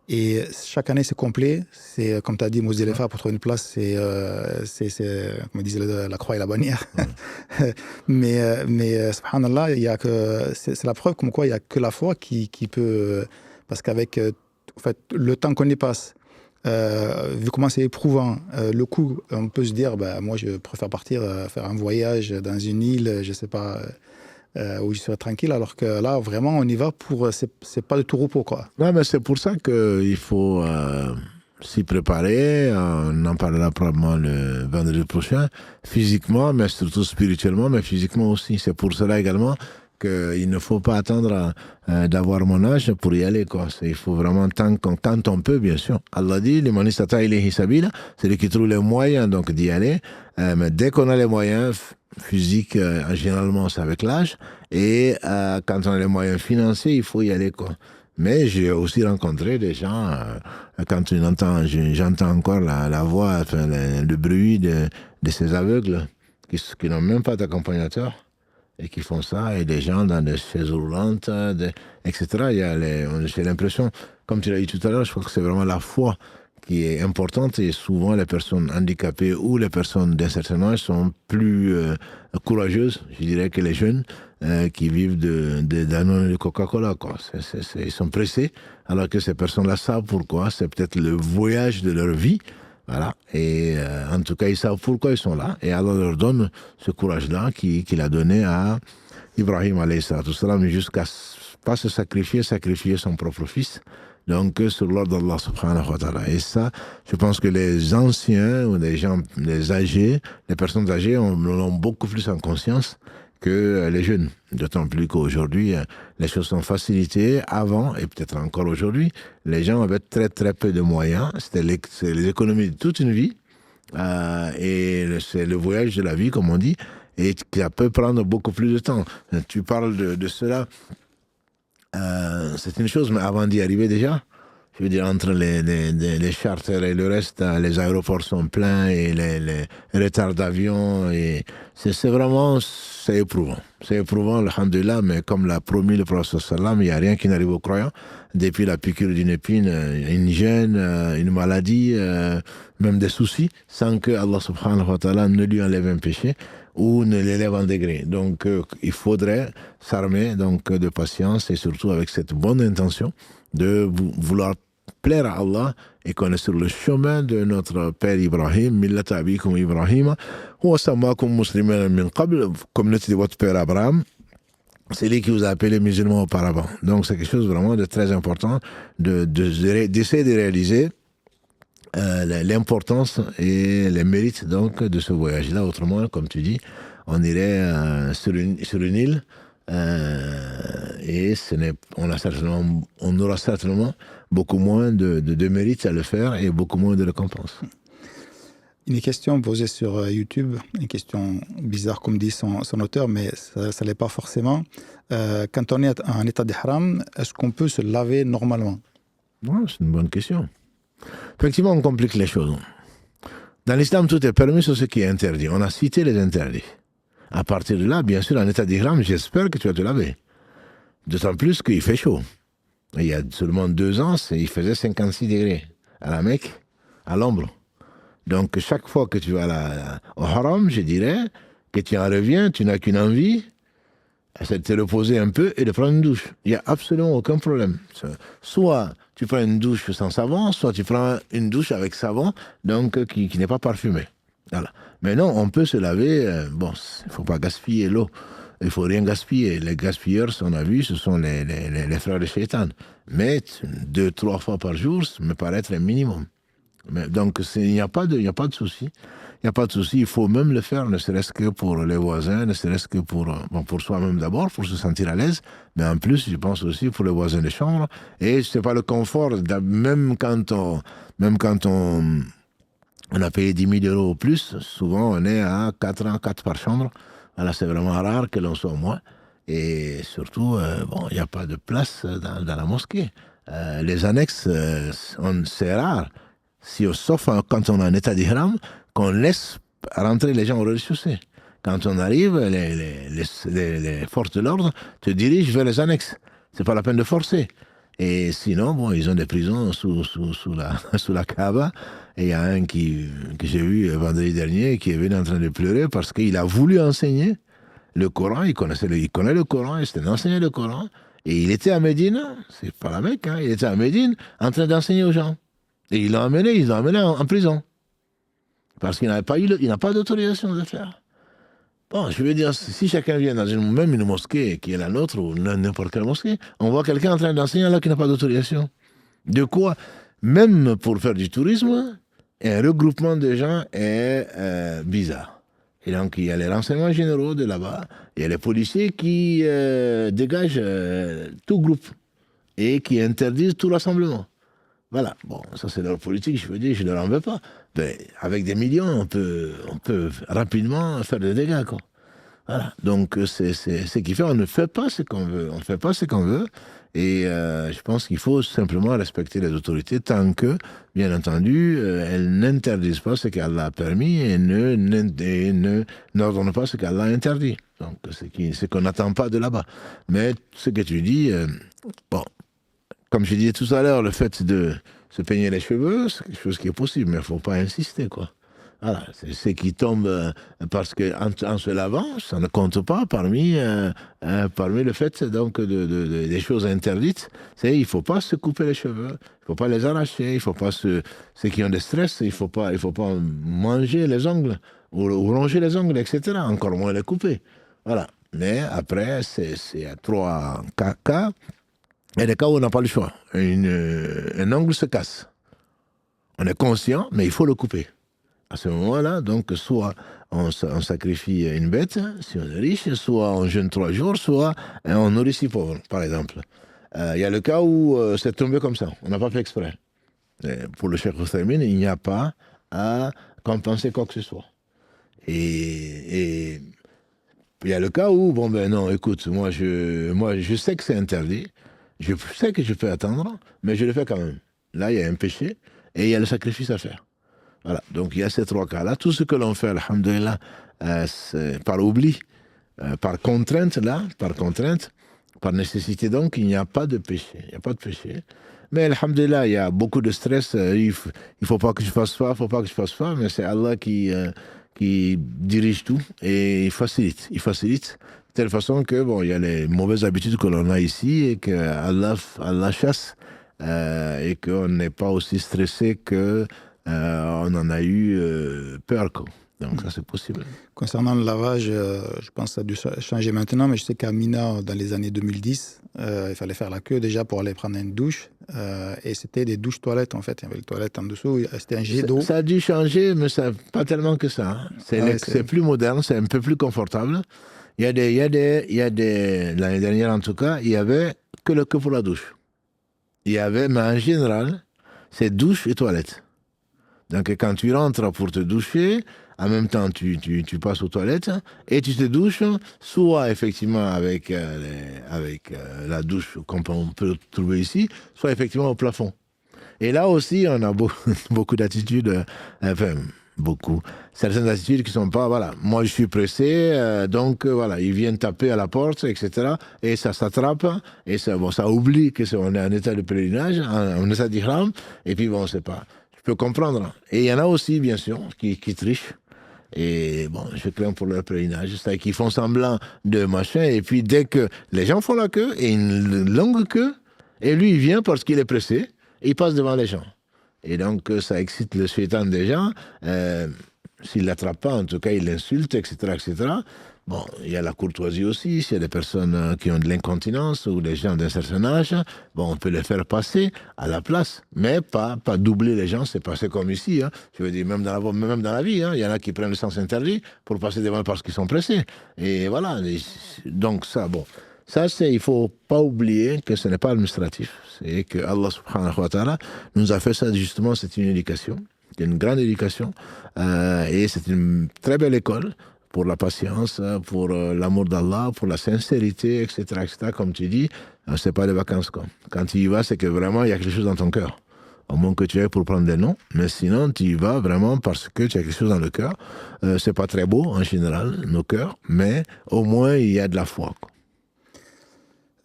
Et chaque année, c'est complet. C'est, comme tu as dit, Muzdalifa, pour trouver une place, c'est comme disait la croix et la bannière. mais subhanallah, c'est la preuve comme quoi il n'y a que la foi qui peut... parce qu'avec en fait, le temps qu'on y passe, vu comment c'est éprouvant, le coup, on peut se dire, moi je préfère partir faire un voyage dans une île, je ne sais pas, où je serai tranquille, alors que là, vraiment, on y va pour... c'est pas de tout repos, quoi. Non, mais c'est pour ça qu'il faut s'y préparer. On en parlera probablement le vendredi prochain, physiquement, mais surtout spirituellement, mais physiquement aussi. C'est pour cela également qu'il ne faut pas attendre d'avoir mon âge pour y aller, quoi. Il faut vraiment, quand on peut, bien sûr. Allah dit, les manistata ilayhi sabila, c'est lui qui trouve les moyens donc d'y aller. Mais dès qu'on a les moyens physiques, généralement c'est avec l'âge, et quand on a les moyens financiers, il faut y aller, quoi. Mais j'ai aussi rencontré des gens, quand j'entends encore la voix, enfin, le bruit de ces aveugles qui n'ont même pas d'accompagnateur et qui font ça, et des gens dans des chaises roulantes, etc. J'ai l'impression, comme tu l'as dit tout à l'heure, je crois que c'est vraiment la foi qui est importante, et souvent les personnes handicapées ou les personnes d'un certain âge sont plus courageuses, je dirais, que les jeunes qui vivent de Danone et de Coca-Cola, quoi. Ils sont pressés, alors que ces personnes-là savent pourquoi. C'est peut-être le voyage de leur vie. Voilà. Et en tout cas, ils savent pourquoi ils sont là. Et Allah leur donne ce courage-là qu'il a donné à Ibrahim alayhi salam, jusqu'à pas se sacrifier son propre fils. Donc, sur l'ordre d'Allah subhanahu wa ta'ala. Et ça, je pense que les anciens, ou les âgés, les personnes âgées l'ont beaucoup plus en conscience que les jeunes. D'autant plus qu'aujourd'hui, les choses sont facilitées. Avant, et peut-être encore aujourd'hui, les gens avaient très très peu de moyens. C'est les économies de toute une vie. Et c'est le voyage de la vie, comme on dit, et qui peut prendre beaucoup plus de temps. Tu parles de cela. C'est une chose, mais avant d'y arriver déjà, je veux dire, entre les charters et le reste, les aéroports sont pleins et les retards d'avion, et c'est vraiment, c'est éprouvant. C'est éprouvant, alhamdoulilah, mais comme l'a promis le prophète sallam, il n'y a rien qui n'arrive aux croyants. Depuis la piqûre d'une épine, une gêne, une maladie, même des soucis, sans que Allah subhanahu wa ta'ala ne lui enlève un péché ou ne l'élève en degré. Donc, il faudrait s'armer donc de patience, et surtout avec cette bonne intention de vouloir plaire à Allah, et qu'on est sur le chemin de notre père Ibrahim, millata abikum Ibrahim, wa sammakum muslimin min qabl, communauté de votre père Abraham. C'est lui qui vous a appelé musulmans auparavant. Donc c'est quelque chose vraiment de très important d'essayer de réaliser l'importance et les mérites donc de ce voyage-là. Autrement, comme tu dis, on irait sur une île, et on aura certainement beaucoup moins de mérite à le faire, et beaucoup moins de récompenses. Une question posée sur YouTube, une question bizarre comme dit son auteur, mais ça ne l'est pas forcément. Quand on est en état d'ihram, est-ce qu'on peut se laver normalement? Ouais, c'est une bonne question. Effectivement, on complique les choses. Dans l'islam, tout est permis sur ce qui est interdit. On a cité les interdits. À partir de là, bien sûr, en état d'ihram, j'espère que tu vas te laver. D'autant plus qu'il fait chaud. Il y a seulement 2 ans, il faisait 56 degrés à la Mecque, à l'ombre. Donc, chaque fois que tu vas au haram, je dirais que tu en reviens, tu n'as qu'une envie, c'est de te reposer un peu et de prendre une douche. Il n'y a absolument aucun problème. Soit tu prends une douche sans savon, soit tu prends une douche avec savon, donc qui n'est pas parfumé. Voilà. Mais non, on peut se laver. Bon, il ne faut pas gaspiller l'eau. Il ne faut rien gaspiller. Les gaspilleurs, on a vu, ce sont les frères de Shaitan. Mais 2-3 fois par jour, ça me paraît être un minimum. Mais donc, il n'y a pas de souci. Il n'y a pas de souci. Il faut même le faire, ne serait-ce que pour les voisins, ne serait-ce que pour soi-même d'abord, pour se sentir à l'aise. Mais en plus, je pense aussi pour les voisins de chambre. Et ce n'est pas le confort, même quand on a payé 10 000 € au plus, souvent on est à 4 par chambre. Voilà, c'est vraiment rare que l'on soit moins. Et surtout, il n'y a pas de place dans la mosquée. Les annexes, c'est rare. Sauf quand on est en état d'ihram, qu'on laisse rentrer les gens au rez-de-chaussée. Quand on arrive, les forces de l'ordre te dirigent vers les annexes. C'est pas la peine de forcer. Et sinon, ils ont des prisons sous la Kaaba. Et il y a un que j'ai vu vendredi dernier qui est venu en train de pleurer parce qu'il a voulu enseigner le Coran. Il connaît le Coran, il s'était enseigné le Coran. Et il était à Médine, c'est pas la Mecque, il était à Médine en train d'enseigner aux gens. Et ils l'ont amené en prison. Parce qu'il n'a pas d'autorisation de le faire. Bon, je veux dire, si chacun vient dans même une mosquée qui est la nôtre, ou n'importe quelle mosquée, on voit quelqu'un en train d'enseigner là qui n'a pas d'autorisation. De quoi, même pour faire du tourisme, un regroupement de gens est bizarre. Et donc, il y a les renseignements généraux de là-bas, il y a les policiers qui dégagent tout groupe et qui interdisent tout rassemblement. Voilà, bon, ça c'est leur politique, je veux dire, je ne leur en veux pas. Mais avec des millions, on peut rapidement faire des dégâts, quoi. Voilà. Donc, c'est ce qui fait on ne fait pas ce qu'on veut. On ne fait pas ce qu'on veut. Et je pense qu'il faut simplement respecter les autorités tant que, bien entendu, elles n'interdisent pas ce qu'Allah a permis et n'ordonnent pas ce qu'Allah a interdit. Donc, ce qu'on n'attend pas de là-bas. Mais ce que tu dis, bon, comme je disais tout à l'heure, le fait de se peigner les cheveux, c'est quelque chose qui est possible, mais il ne faut pas insister, quoi. Voilà, c'est ce qui tombe parce qu'en se lavant, ça ne compte pas parmi le fait donc des choses interdites. Il ne faut pas se couper les cheveux, il ne faut pas les arracher, il ne faut pas ceux qui ont des stress, il ne faut pas manger les ongles ou ronger les ongles, etc. Encore moins les couper. Voilà. Mais après, c'est à 3 cas. Il y a des cas où on n'a pas le choix. Un ongle se casse. On est conscient, mais il faut le couper. À ce moment-là, donc, soit on sacrifie une bête, si on est riche, soit on jeûne 3 jours, soit on nourrit 6 pauvres, par exemple. Il y a le cas où c'est tombé comme ça, on n'a pas fait exprès. Pour le Cheikh Ousseymine, il n'y a pas à compenser quoi que ce soit. Et il y a le cas où, bon ben non, écoute, moi je sais que c'est interdit, je sais que je peux attendre, mais je le fais quand même. Là, il y a un péché et il y a le sacrifice à faire. Voilà, donc il y a ces 3 cas-là. Tout ce que l'on fait, alhamdoulilah, par oubli, par contrainte, par nécessité, donc, il n'y a pas de péché. Il n'y a pas de péché. Mais alhamdoulilah, il y a beaucoup de stress. Il ne faut pas que je fasse ça, il ne faut pas que je fasse ça, mais c'est Allah qui dirige tout et il facilite. Il facilite de telle façon que, bon, il y a les mauvaises habitudes que l'on a ici et que Allah chasse et qu'on n'est pas aussi stressé que on en a eu peur, quoi. Donc ça, c'est possible. Concernant le lavage, je pense que ça a dû changer maintenant, mais je sais qu'à Mina, dans les années 2010, il fallait faire la queue déjà pour aller prendre une douche. Et c'était des douches toilettes, en fait. Il y avait les toilettes en dessous, c'était un jet d'eau. Ça a dû changer, mais ça, pas tellement que ça. Hein. C'est plus moderne, c'est un peu plus confortable. Il y a des l'année dernière, en tout cas, il y avait que pour la douche. Il y avait, mais en général, c'est douche et toilette. Donc, quand tu rentres pour te doucher, en même temps, tu passes aux toilettes et tu te douches, soit effectivement avec la douche qu'on peut trouver ici, soit effectivement au plafond. Et là aussi, on a beaucoup d'attitudes, certaines attitudes qui ne sont pas, voilà, moi je suis pressé, donc voilà, ils viennent taper à la porte, etc. Et ça s'attrape, et ça oublie qu'on est en état de pèlerinage, en état d'ihram, et puis bon, c'est pas... Je peux comprendre. Et il y en a aussi, bien sûr, qui trichent. Et bon, je crains pour leur pèlerinage. C'est-à-dire qu'ils font semblant de machin. Et puis, dès que les gens font la queue, et une longue queue, et lui, il vient parce qu'il est pressé, et il passe devant les gens. Et donc, ça excite le shaitan des gens. S'il ne l'attrape pas, en tout cas, il l'insulte, etc., etc. Bon, il y a la courtoisie aussi. S'il y a des personnes qui ont de l'incontinence ou des gens d'un certain âge, bon, on peut les faire passer à la place, mais pas doubler les gens. C'est passé comme ici. Hein. Je veux dire, même dans la vie, hein, il y en a qui prennent le sens interdit pour passer devant parce qu'ils sont pressés. Et voilà. Donc ça, bon, ça il ne faut pas oublier que ce n'est pas administratif. C'est que Allah subhanahu wa ta'ala nous a fait ça justement. C'est une éducation, c'est une grande éducation, et c'est une très belle école. Pour la patience, pour l'amour d'Allah, pour la sincérité, etc., etc. Comme tu dis, c'est pas des vacances, quoi. Quand tu y vas, c'est que vraiment, il y a quelque chose dans ton cœur. Au moins que tu ailles pour prendre des noms, mais sinon, tu y vas vraiment parce que tu as quelque chose dans le cœur. C'est pas très beau, en général, nos cœurs, mais au moins, il y a de la foi, quoi.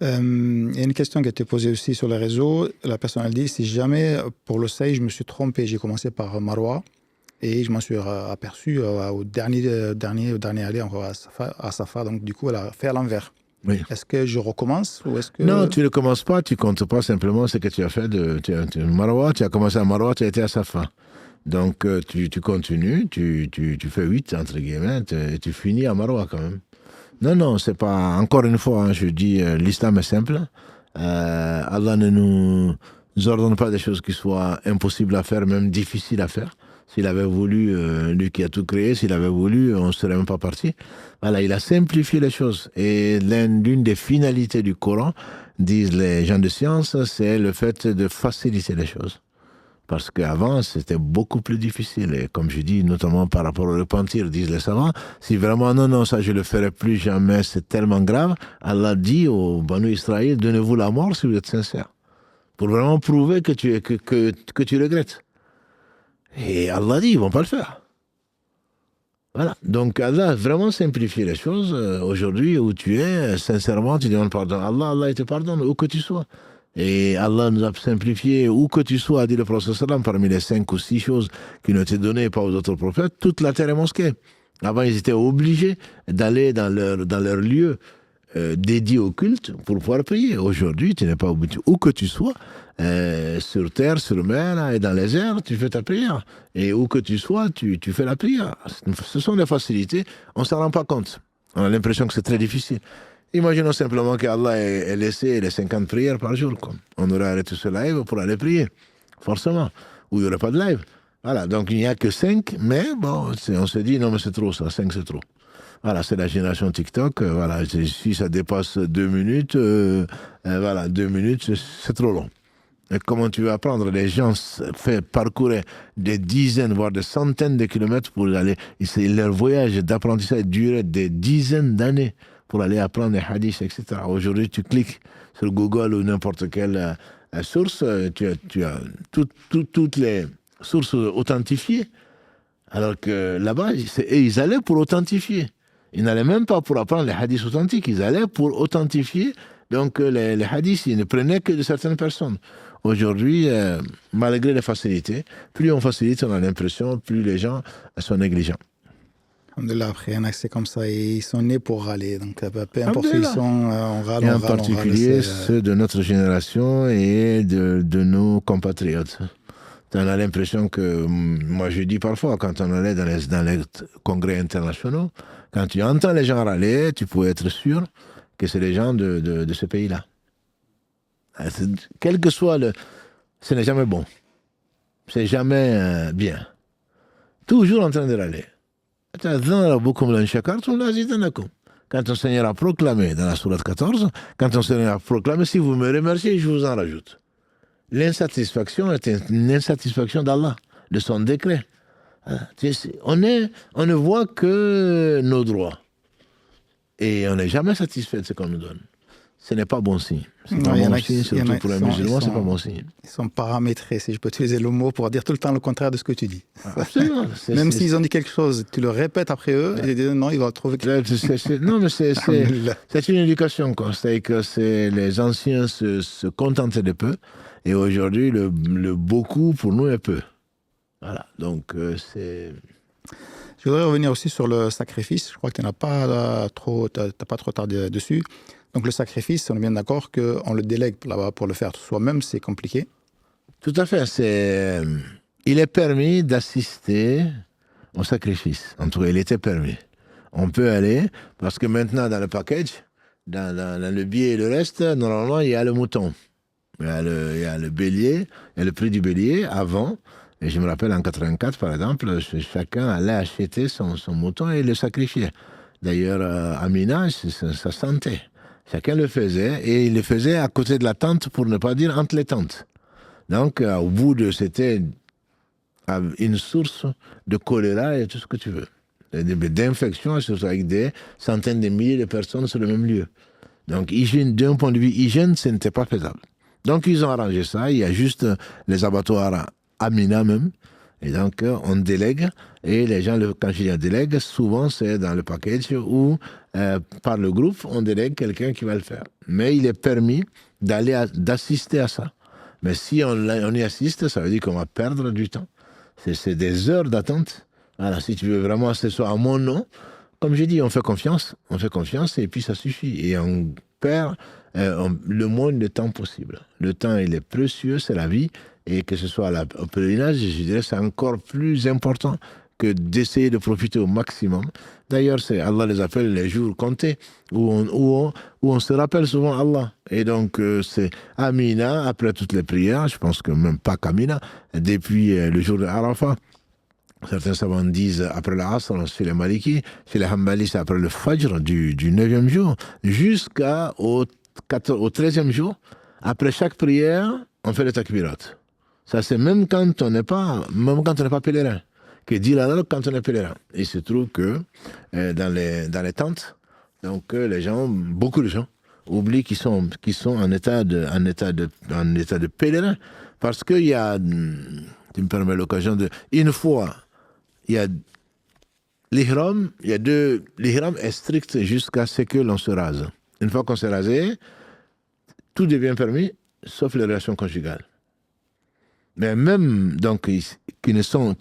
Il y a une question qui a été posée aussi sur les réseaux. La personne a dit, si jamais, pour le seuil, je me suis trompé, j'ai commencé par Marwa, et je m'en suis aperçu au dernier aller encore à Safa. Donc, du coup, elle a fait à l'envers. Oui. Est-ce que je recommence ou est-ce que... Non, tu ne commences pas, tu comptes pas simplement ce que tu as fait. Marwa, tu as commencé à Marwa, tu as été à Safa. Donc, tu continues, tu fais 8, entre guillemets, et tu finis à Marwa quand même. Non, c'est pas... Encore une fois, hein, je dis, l'islam est simple. Allah ne nous ordonne pas des choses qui soient impossibles à faire, même difficiles à faire. S'il avait voulu, lui qui a tout créé, s'il avait voulu, on ne serait même pas parti. Voilà, il a simplifié les choses. Et l'une des finalités du Coran, disent les gens de science, c'est le fait de faciliter les choses. Parce qu'avant, c'était beaucoup plus difficile. Et comme je dis, notamment par rapport au repentir, disent les savants, si vraiment, non, ça je le ferai plus jamais, c'est tellement grave, Allah dit aux Banu Israël, donnez-vous la mort si vous êtes sincère. Pour vraiment prouver que tu regrettes. Et Allah dit, ils ne vont pas le faire. Voilà. Donc Allah a vraiment simplifié les choses. Aujourd'hui, où tu es, sincèrement, tu demandes pardon à Allah, Allah il te pardonne, où que tu sois. Et Allah nous a simplifié, où que tu sois, a dit le prophète sallam, parmi les 5 ou 6 choses qui nous étaient données par aux autres prophètes, toute la terre est mosquée. Avant, ils étaient obligés d'aller dans leur lieu dédié au culte pour pouvoir prier. Aujourd'hui, tu n'es pas obligé, où que tu sois, sur terre, sur mer, et dans les airs, tu fais ta prière. Et où que tu sois, tu fais la prière. Ce sont des facilités, on ne s'en rend pas compte. On a l'impression que c'est très difficile. Imaginons simplement qu'Allah ait laissé les 50 prières par jour. Quoi. On aurait arrêté ce live pour aller prier, forcément. Ou il n'y aurait pas de live. Voilà, donc il n'y a que 5, mais bon, on se dit, non mais c'est trop ça, 5 c'est trop. Voilà, c'est la génération TikTok. Voilà, si ça dépasse 2 minutes, voilà, 2 minutes, c'est trop long. Et comment tu veux apprendre? Les gens parcouraient des dizaines, voire des centaines de kilomètres pour aller. Leur voyage d'apprentissage durait des dizaines d'années pour aller apprendre les hadiths, etc. Aujourd'hui, tu cliques sur Google ou n'importe quelle source, tu as toutes les sources authentifiées. Alors que là-bas, ils allaient pour authentifier. Ils n'allaient même pas pour apprendre les hadiths authentiques, ils allaient pour authentifier. Donc les hadiths, ils ne prenaient que de certaines personnes. Aujourd'hui, malgré les facilités, plus on facilite, on a l'impression, plus les gens sont négligents. Alhamdulillah, après, il y en a c'est comme ça, et ils sont nés pour râler. Donc, peu importe où ils sont, on râle, et on en râle. particulier ceux de notre génération et de nos compatriotes. On a l'impression que, moi je dis parfois, quand on allait dans les congrès internationaux, quand tu entends les gens râler, tu peux être sûr que c'est les gens de ce pays-là. Quel que soit ce n'est jamais bon. C'est jamais bien. Toujours en train de râler. Quand on Seigneur a proclamé dans la sourate 14, quand on Seigneur a proclamé, si vous me remerciez, je vous en rajoute. L'insatisfaction est une insatisfaction d'Allah, de son décret. On ne voit que nos droits. Et on n'est jamais satisfait de ce qu'on nous donne. Ce n'est pas bon signe. C'est pas bon signe, surtout pour un musulman, c'est pas bon signe. Ils sont paramétrés, si je peux utiliser le mot, pour dire tout le temps le contraire de ce que tu dis. Absolument. Même s'ils ont dit quelque chose, tu le répètes après eux, et ils disent non, ils vont trouver quelque chose. Non, mais c'est une éducation, quoi. C'est que les anciens se contentaient de peu, et aujourd'hui, le beaucoup, pour nous, est peu. Voilà, donc c'est... Je voudrais revenir aussi sur le sacrifice. Je crois que tu n'as pas trop tardé dessus. Donc le sacrifice, on est bien d'accord qu'on le délègue là-bas pour le faire soi-même, c'est compliqué. Tout à fait. Il est permis d'assister au sacrifice. En tout cas, il était permis. On peut aller, parce que maintenant, dans le package, dans le billet et le reste, normalement, il y a le mouton. Il y a le bélier, il y a le prix du bélier avant. Et je me rappelle, en 84, par exemple, chacun allait acheter son mouton et le sacrifier. D'ailleurs, à Mina, ça sentait. Chacun le faisait, et il le faisait à côté de la tente, pour ne pas dire entre les tentes. Donc, au bout c'était une source de choléra et tout ce que tu veux. D'infection, surtout avec des centaines de milliers de personnes sur le même lieu. Donc, d'un point de vue hygiène, ce n'était pas faisable. Donc, ils ont arrangé ça. Il y a juste les abattoirs à Mina même. Et donc, on délègue. Et les gens, quand je dis délègue, souvent, c'est dans le package où, par le groupe, on délègue quelqu'un qui va le faire. Mais il est permis d'assister à ça. Mais si on y assiste, ça veut dire qu'on va perdre du temps. C'est des heures d'attente. Voilà, si tu veux vraiment que ce soit à mon nom, comme j'ai dit, on fait confiance et puis ça suffit. Et on perd le moins de temps possible. Le temps, il est précieux, c'est la vie. Et que ce soit au pèlerinage, je dirais, c'est encore plus important que d'essayer de profiter au maximum. D'ailleurs, Allah les appelle les jours comptés, où on se rappelle souvent Allah. Et donc, c'est Amina, après toutes les prières, je pense que même pas qu'Amina, depuis le jour de Arafat. Certains savants disent après l'Asr, chez les Maliki, chez les Hanbali, c'est après le Fajr du 9e jour, jusqu'au 13e jour. Après chaque prière, on fait le takbirat. Ça, c'est même quand on n'est pas pèlerin. Que dit la langue quand on est pèlerin. Il se trouve que dans les tentes, donc les gens, beaucoup de gens, oublient qu'ils sont en état de pèlerin. Parce qu'il y a, tu me permets l'occasion de... Une fois, il y a l'ihram, l'ihram est strict jusqu'à ce que l'on se rase. Une fois qu'on s'est rasé, tout devient permis, sauf les relations conjugales. Mais même, donc, qui ne seront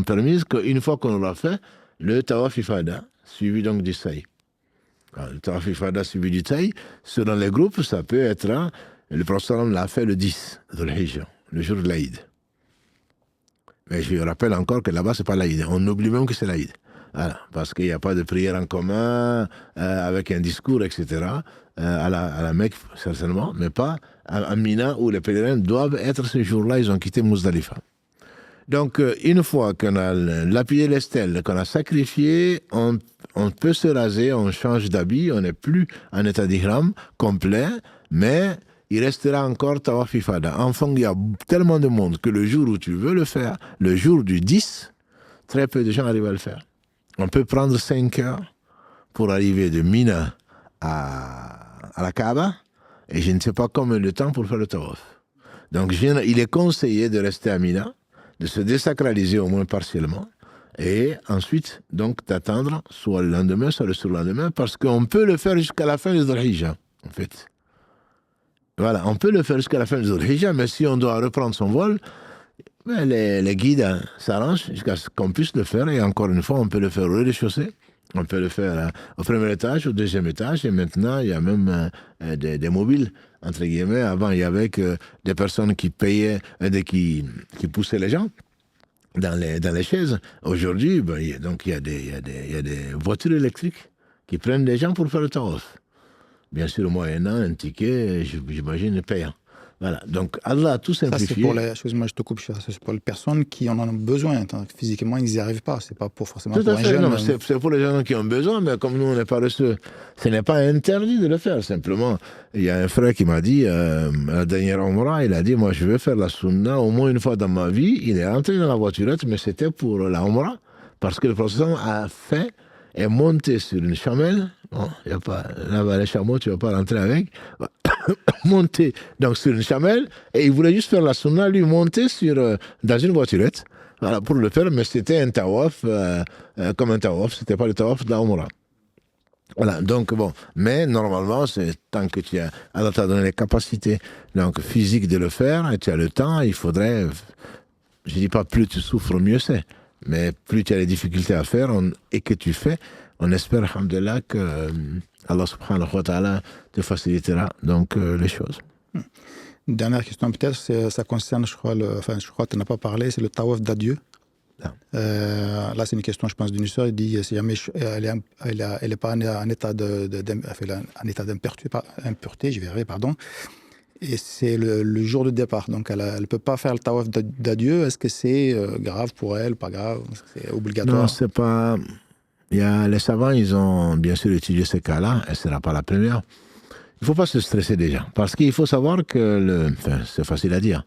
permises qu'une fois qu'on aura fait le tawaf ifada, suivi donc du saï. Le tawaf ifada suivi du saï, selon les groupes, ça peut être, le prophète l'a fait le 10 de l'Hijjah, le jour de l'Aïd. Mais je rappelle encore que là-bas, c'est pas l'Aïd. On oublie même que c'est l'Aïd. Voilà, parce qu'il n'y a pas de prière en commun, avec un discours, etc. À la Mecque, certainement, mais pas à Mina, où les pèlerins doivent être ce jour-là, ils ont quitté Muzdalifa. Donc, une fois qu'on a lapidé les stèles, qu'on a sacrifié, on peut se raser, on change d'habit, on n'est plus en état d'ihram complet, mais il restera encore tawaf ifada. Enfin, il y a tellement de monde que le jour où tu veux le faire, le jour du 10, très peu de gens arrivent à le faire. On peut prendre 5 heures pour arriver de Mina à la Kaaba, et je ne sais pas combien de temps pour faire le tawaf. Donc, il est conseillé de rester à Mina, de se désacraliser au moins partiellement, et ensuite, donc, d'attendre soit le lendemain, soit le surlendemain, parce qu'on peut le faire jusqu'à la fin du Dhul Hijjah, en fait. Voilà, on peut le faire jusqu'à la fin du Dhul Hijjah, mais si on doit reprendre son vol, ben les guides s'arrangent jusqu'à ce qu'on puisse le faire, et encore une fois, on peut le faire au rez-de-chaussée, on peut le faire au premier étage, au deuxième étage, et maintenant, il y a même des mobiles, entre guillemets. Avant, il y avait que des personnes qui payaient, qui poussaient les gens dans les chaises. Aujourd'hui, ben, il y a des voitures électriques qui prennent des gens pour faire le tawaf. Bien sûr, au Moyen-Âge, un ticket, j'imagine, payant. Voilà, donc Allah a tout simplifié. Ça, c'est pour les, excuse-moi, je te coupe, c'est pour les personnes qui en ont besoin. Physiquement, ils n'y arrivent pas. C'est pas pour forcément tout pour à un fait, jeune. non, c'est pour les gens qui ont besoin, mais comme nous, on n'est pas reçus, ce n'est pas interdit de le faire. Simplement, il y a un frère qui m'a dit, la dernière Umrah, il a dit, moi, je vais faire la sunna au moins une fois dans ma vie. Il est rentré dans la voiturette, mais c'était pour la Umrah, parce que le professeur a fait est monté sur une chamelle. Bon, y a pas, là-bas, les chameaux, tu ne vas pas rentrer avec. Monté donc sur une chamelle, et il voulait juste faire la sunna, lui, monter dans une voiturette, voilà, pour le faire, mais c'était un tawaf, comme un tawaf, c'était pas le tawaf de la Umrah. Voilà, donc bon, mais normalement, c'est tant que Allah t'a donné les capacités donc, physiques de le faire, et tu as le temps, il faudrait, je dis pas plus tu souffres, mieux c'est. Mais plus tu as les difficultés à faire et que tu fais, on espère, alhamdoulilah, que Allah subhanahu wa ta'ala te facilitera donc les choses. Une dernière question peut-être, ça concerne, je crois que tu n'as pas parlé, c'est le tawaf d'adieu. Là, c'est une question, je pense, d'une sœur. Elle dit si jamais elle n'est pas en état d'impureté, je verrai, pardon. Et c'est le jour de départ. Donc, elle ne peut pas faire le tawaf d'adieu. Est-ce que c'est grave pour elle, pas grave? C'est obligatoire? Non, c'est pas... les savants, ils ont bien sûr étudié ces cas-là, et ce ne sera pas la première. Il ne faut pas se stresser déjà, parce qu'il faut savoir que, c'est facile à dire,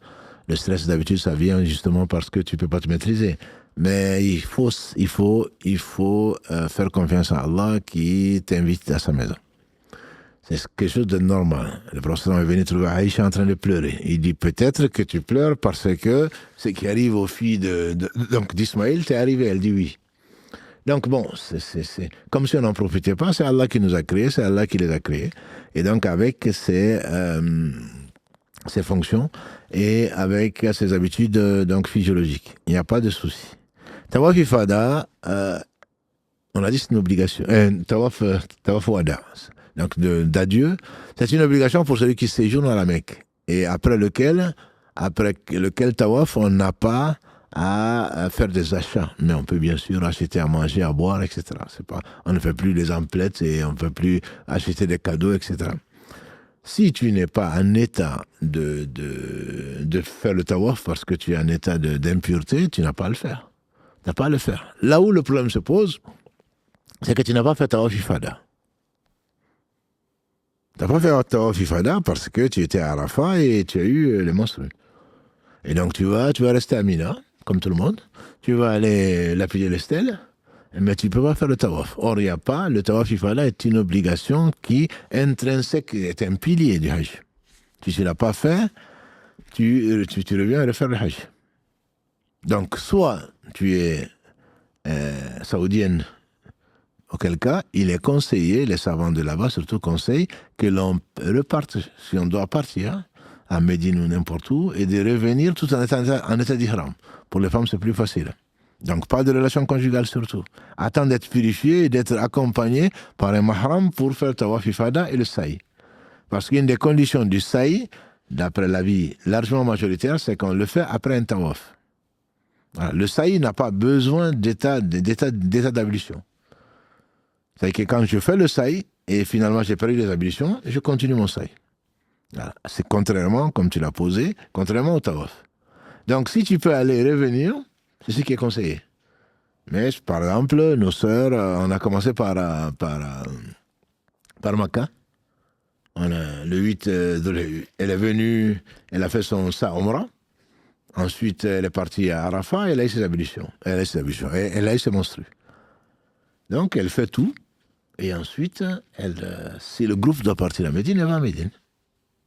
le stress d'habitude, ça vient justement parce que tu ne peux pas te maîtriser. Mais il faut faire confiance à Allah qui t'invite à sa maison. C'est quelque chose de normal. Le prophète est venu trouver Aïcha en train de pleurer. Il dit peut-être que tu pleures parce que ce qui arrive aux filles d'Ismaël t'est arrivé. Elle dit oui. Donc bon, c'est comme si on n'en profitait pas. C'est Allah qui nous a créés, c'est Allah qui les a créés. Et donc avec ses fonctions et avec ses habitudes donc physiologiques, il n'y a pas de souci. Tawaf ifada, on a dit c'est une obligation. Tawaf wada. Donc d'adieu, c'est une obligation pour celui qui séjourne à la Mecque. Et après lequel tawaf, on n'a pas à faire des achats. Mais on peut bien sûr acheter à manger, à boire, etc. On ne fait plus les emplettes et on ne peut plus acheter des cadeaux, etc. Si tu n'es pas en état de faire le tawaf parce que tu es en état d'impureté, tu n'as pas à le faire. Tu n'as pas à le faire. Là où le problème se pose, c'est que tu n'as pas fait tawaf ifada. Tu n'as pas fait tawaf ifada parce que tu étais à Arafat et tu as eu les menstrues. Et donc tu vas rester à Mina, comme tout le monde. Tu vas aller lapider les stèles, mais tu ne peux pas faire le tawaf. Or, il n'y a pas, le tawaf ifada est une obligation qui intrinsèque, est un pilier du hajj. Si tu ne l'as pas fait, tu reviens à refaire le hajj. Donc, soit tu es saoudienne, auquel cas, il est conseillé, les savants de là-bas surtout conseillent, que l'on reparte, si on doit partir, à Médine ou n'importe où, et de revenir tout en état d'ihram. Pour les femmes, c'est plus facile. Donc, pas de relation conjugale surtout. Attendre d'être purifié et d'être accompagné par un mahram pour faire le tawaf ifada et le sa'i. Parce qu'une des conditions du sa'i, d'après l'avis largement majoritaire, c'est qu'on le fait après un tawaf. Voilà. Le sa'i n'a pas besoin d'état d'ablution. C'est-à-dire que quand je fais le sa'i, et finalement j'ai perdu les ablutions, je continue mon sa'i. Voilà. C'est contrairement, comme tu l'as posé, contrairement au tawaf. Donc si tu peux aller et revenir, c'est ce qui est conseillé. Mais par exemple, nos sœurs, on a commencé par Makkah. Le 8, elle est venue, elle a fait sa Umrah. Ensuite, elle est partie à Arafat, elle a eu ses ablutions. Elle a eu ses menstrues. Donc, elle fait tout. Et ensuite, si le groupe doit partir à Médine, elle va à Médine.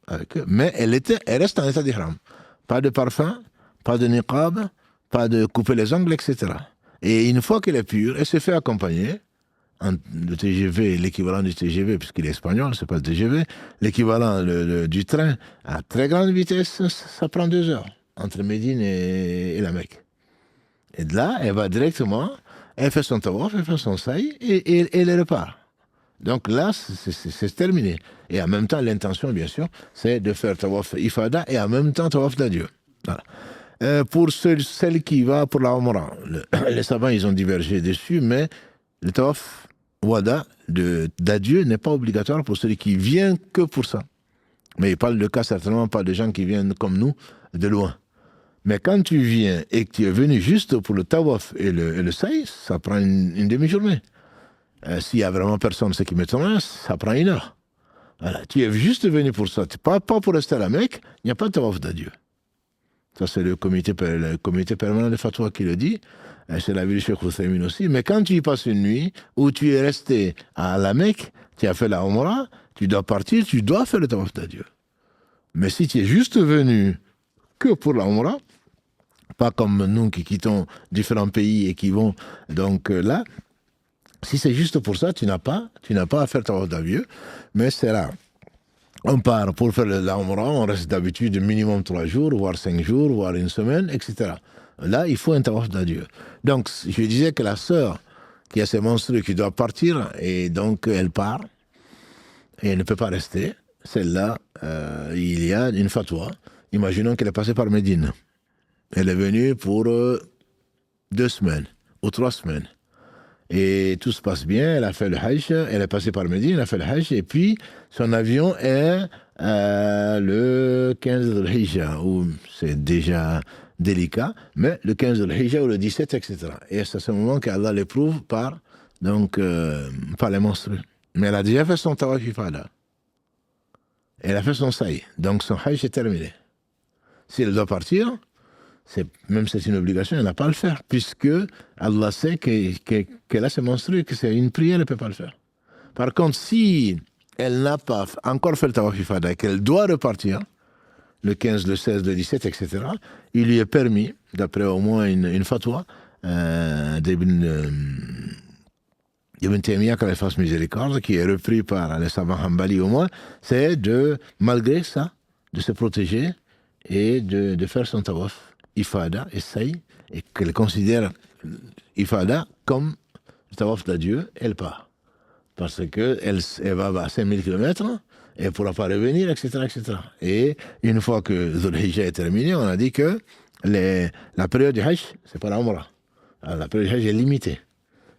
Avec eux. Mais elle reste en état d'ihram. Pas de parfum, pas de niqab, pas de couper les ongles, etc. Et une fois qu'elle est pure, elle se fait accompagner. Le TGV, l'équivalent du TGV, puisqu'il est espagnol, c'est pas le TGV, l'équivalent du train à très grande vitesse, ça prend 2 heures entre Médine et la Mecque. Et de là, elle va directement, elle fait son tawaf, elle fait son sa'i et elle repart. Donc là, c'est terminé. Et en même temps, l'intention, bien sûr, c'est de faire tawaf ifada et en même temps tawaf d'adieu. Voilà. Pour celle qui va pour la Umrah, les savants, ils ont divergé dessus, mais le tawaf wada d'adieu n'est pas obligatoire pour celui qui vient que pour ça. Mais il parle de cas certainement pas de gens qui viennent comme nous, de loin. Mais quand tu viens et que tu es venu juste pour le tawaf et le sa'i, ça prend une demi-journée. S'il y a vraiment personne, ce qui m'étonne, ça prend 1 heure. Voilà. Tu es juste venu pour ça. Pas pour rester à la Mecque, il n'y a pas de tawaf d'adieu. Ça, c'est le comité permanent de Fatwa qui le dit. C'est la ville de Cheikh Ousseymine aussi. Mais quand tu y passes une nuit, où tu es resté à la Mecque, tu as fait la Umrah, tu dois partir, tu dois faire le tawaf d'adieu. Mais si tu es juste venu que pour la Umrah, pas comme nous qui quittons différents pays et qui vont donc là, si c'est juste pour ça, tu n'as pas à faire tawaf d'adieu, mais c'est là. On part pour faire la Umrah, on reste d'habitude minimum 3 jours, voire 5 jours, voire 1 semaine, etc. Là, il faut un tawaf d'adieu. Donc, je disais que la sœur qui a ses menstrues, qui doit partir, et donc elle part, et elle ne peut pas rester. Celle-là, il y a une fatwa. Imaginons qu'elle est passée par Médine. Elle est venue pour 2 semaines ou 3 semaines. Et tout se passe bien, elle a fait le hajj, elle est passée par Médine, elle a fait le hajj, et puis son avion est le 15 de l'Hijja, où c'est déjà délicat, mais le 15 de l'Hijja ou le 17, etc. Et c'est à ce moment qu'Allah l'éprouve par les menstrues. Mais elle a déjà fait son tawaf ifada. Elle a fait son sa'i, donc son hajj est terminé. Si elle doit partir, même si c'est une obligation, elle n'a pas à le faire, puisque Allah sait qu'elle a ses menstrues, que c'est une prière, elle ne peut pas le faire. Par contre, si elle n'a pas encore fait le tawaf ifada et qu'elle doit repartir, le 15, le 16, le 17, etc., il lui est permis, d'après au moins une fatwa d'Ibn Taymiyyah, qu'elle fasse miséricorde, qui est repris par les savants Hanbali au moins, c'est malgré ça, de se protéger et de faire son tawaf ifada et sa'i, et qu'elle considère ifada comme le tawaf d'adieu, elle part. Parce qu'elle va à 5000 km, et elle ne pourra pas revenir, etc., etc. Et une fois que Dhul Hijjah est terminé, on a dit que la période du Hajj, ce n'est pas la Umrah. La période du Hajj est limitée.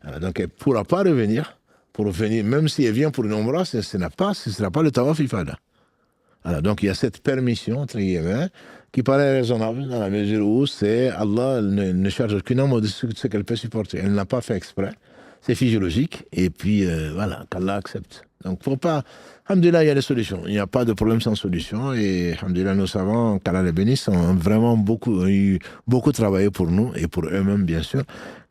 Alors, donc elle ne pourra pas revenir, même si elle vient pour une Umrah, ce ne sera pas le tawaf ifada. Alors, donc il y a cette permission, entre guillemets, qui paraît raisonnable dans la mesure où Allah ne charge aucun homme au-dessus de ce qu'elle peut supporter. Elle n'a pas fait exprès, c'est physiologique, et puis voilà, qu'Allah accepte. Donc, faut pas... Alhamdulillah, il y a des solutions. Il n'y a pas de problème sans solution. Et alhamdulillah, nos savants, qu'Allah les bénisse, ont vraiment beaucoup travaillé pour nous et pour eux-mêmes, bien sûr.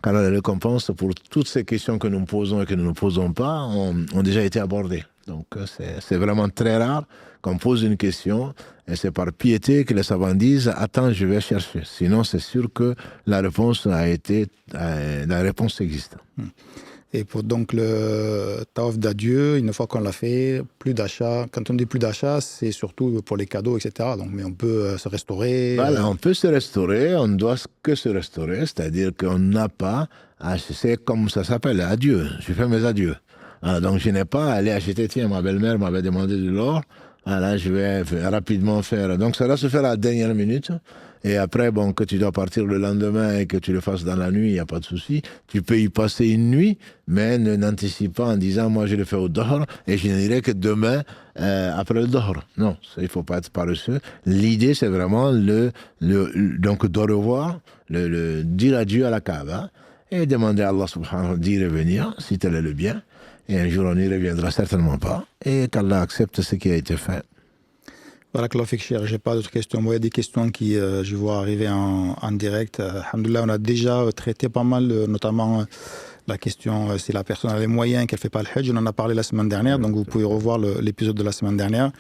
Qu'Allah les récompense pour toutes ces questions que nous posons et que nous ne posons pas ont déjà été abordées. Donc, c'est vraiment très rare qu'on pose une question et c'est par piété que les savants disent « Attends, je vais chercher ». Sinon, c'est sûr que la réponse existe. Et pour donc le tawaf d'adieu, une fois qu'on l'a fait, plus d'achat. Quand on dit plus d'achat, c'est surtout pour les cadeaux, etc. Donc, mais on peut se restaurer. Voilà, on peut se restaurer, on ne doit que se restaurer, c'est-à-dire qu'on n'a pas à acheter comme ça s'appelle, adieu. Je fais mes adieux. Alors, donc, je n'ai pas à aller acheter, tiens, ma belle-mère m'avait demandé de l'or. Voilà, je vais rapidement faire. Donc, ça doit se faire à la dernière minute. Et après, bon, que tu dois partir le lendemain et que tu le fasses dans la nuit, il n'y a pas de souci. Tu peux y passer une nuit, mais n'anticipe pas en disant, moi, je le fais au Dohr et je n'irai que demain après le Dohr. Non, ça, il ne faut pas être paresseux. L'idée, c'est vraiment donc de revoir, dire adieu à la Kaaba et demander à Allah subhanahu wa ta'ala d'y revenir, si tel est le bien. Et un jour, on n'y reviendra certainement pas. Et qu'Allah accepte ce qui a été fait. Voilà, je n'ai pas d'autres questions. Moi, il y a des questions qui, je vois arriver en direct. Alhamdoulilah, on a déjà traité pas mal, notamment la question si la personne a les moyens, qu'elle ne fait pas le Hajj. On en a parlé la semaine dernière, donc vous pouvez revoir l'épisode de la semaine dernière.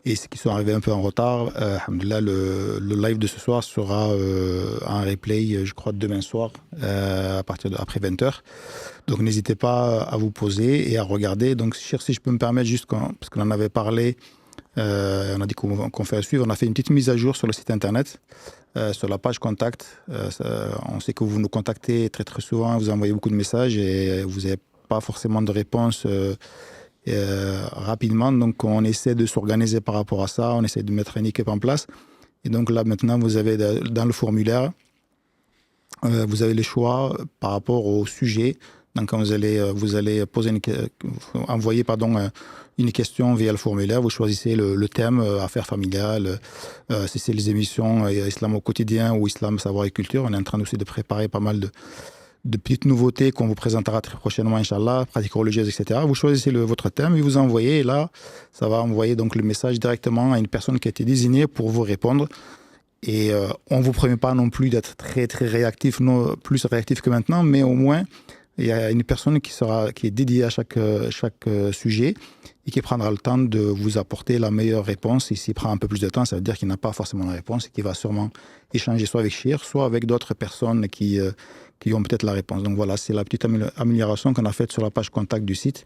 Et ceux qui sont arrivés un peu en retard, alhamdoulilah, le live de ce soir sera en replay, je crois, demain soir, après 20h. Donc n'hésitez pas à vous poser et à regarder. Donc, si je peux me permettre, juste parce qu'on en avait parlé, on a dit qu'on fait à suivre. On a fait une petite mise à jour sur le site internet, sur la page contact. On sait que vous nous contactez très très souvent, vous envoyez beaucoup de messages et vous n'avez pas forcément de réponse rapidement. Donc on essaie de s'organiser par rapport à ça, on essaie de mettre une équipe en place. Et donc là maintenant vous avez dans le formulaire, vous avez les choix par rapport au sujet. Donc quand vous allez envoyer une question via le formulaire, vous choisissez le thème, affaires familiales, si c'est les émissions Islam au quotidien ou Islam, savoir et culture. On est en train aussi de préparer pas mal de petites nouveautés qu'on vous présentera très prochainement, Inch'Allah, pratiques religieuses, etc. Vous choisissez votre thème et vous envoyez, et là, ça va envoyer donc le message directement à une personne qui a été désignée pour vous répondre. Et on ne vous promet pas non plus d'être très, très réactif, non, plus réactif que maintenant, mais au moins, il y a une personne qui est dédiée à chaque sujet et qui prendra le temps de vous apporter la meilleure réponse. Et s'il prend un peu plus de temps, ça veut dire qu'il n'a pas forcément la réponse et qu'il va sûrement échanger soit avec Chir, soit avec d'autres personnes qui ont peut-être la réponse. Donc voilà, c'est la petite amélioration qu'on a faite sur la page contact du site.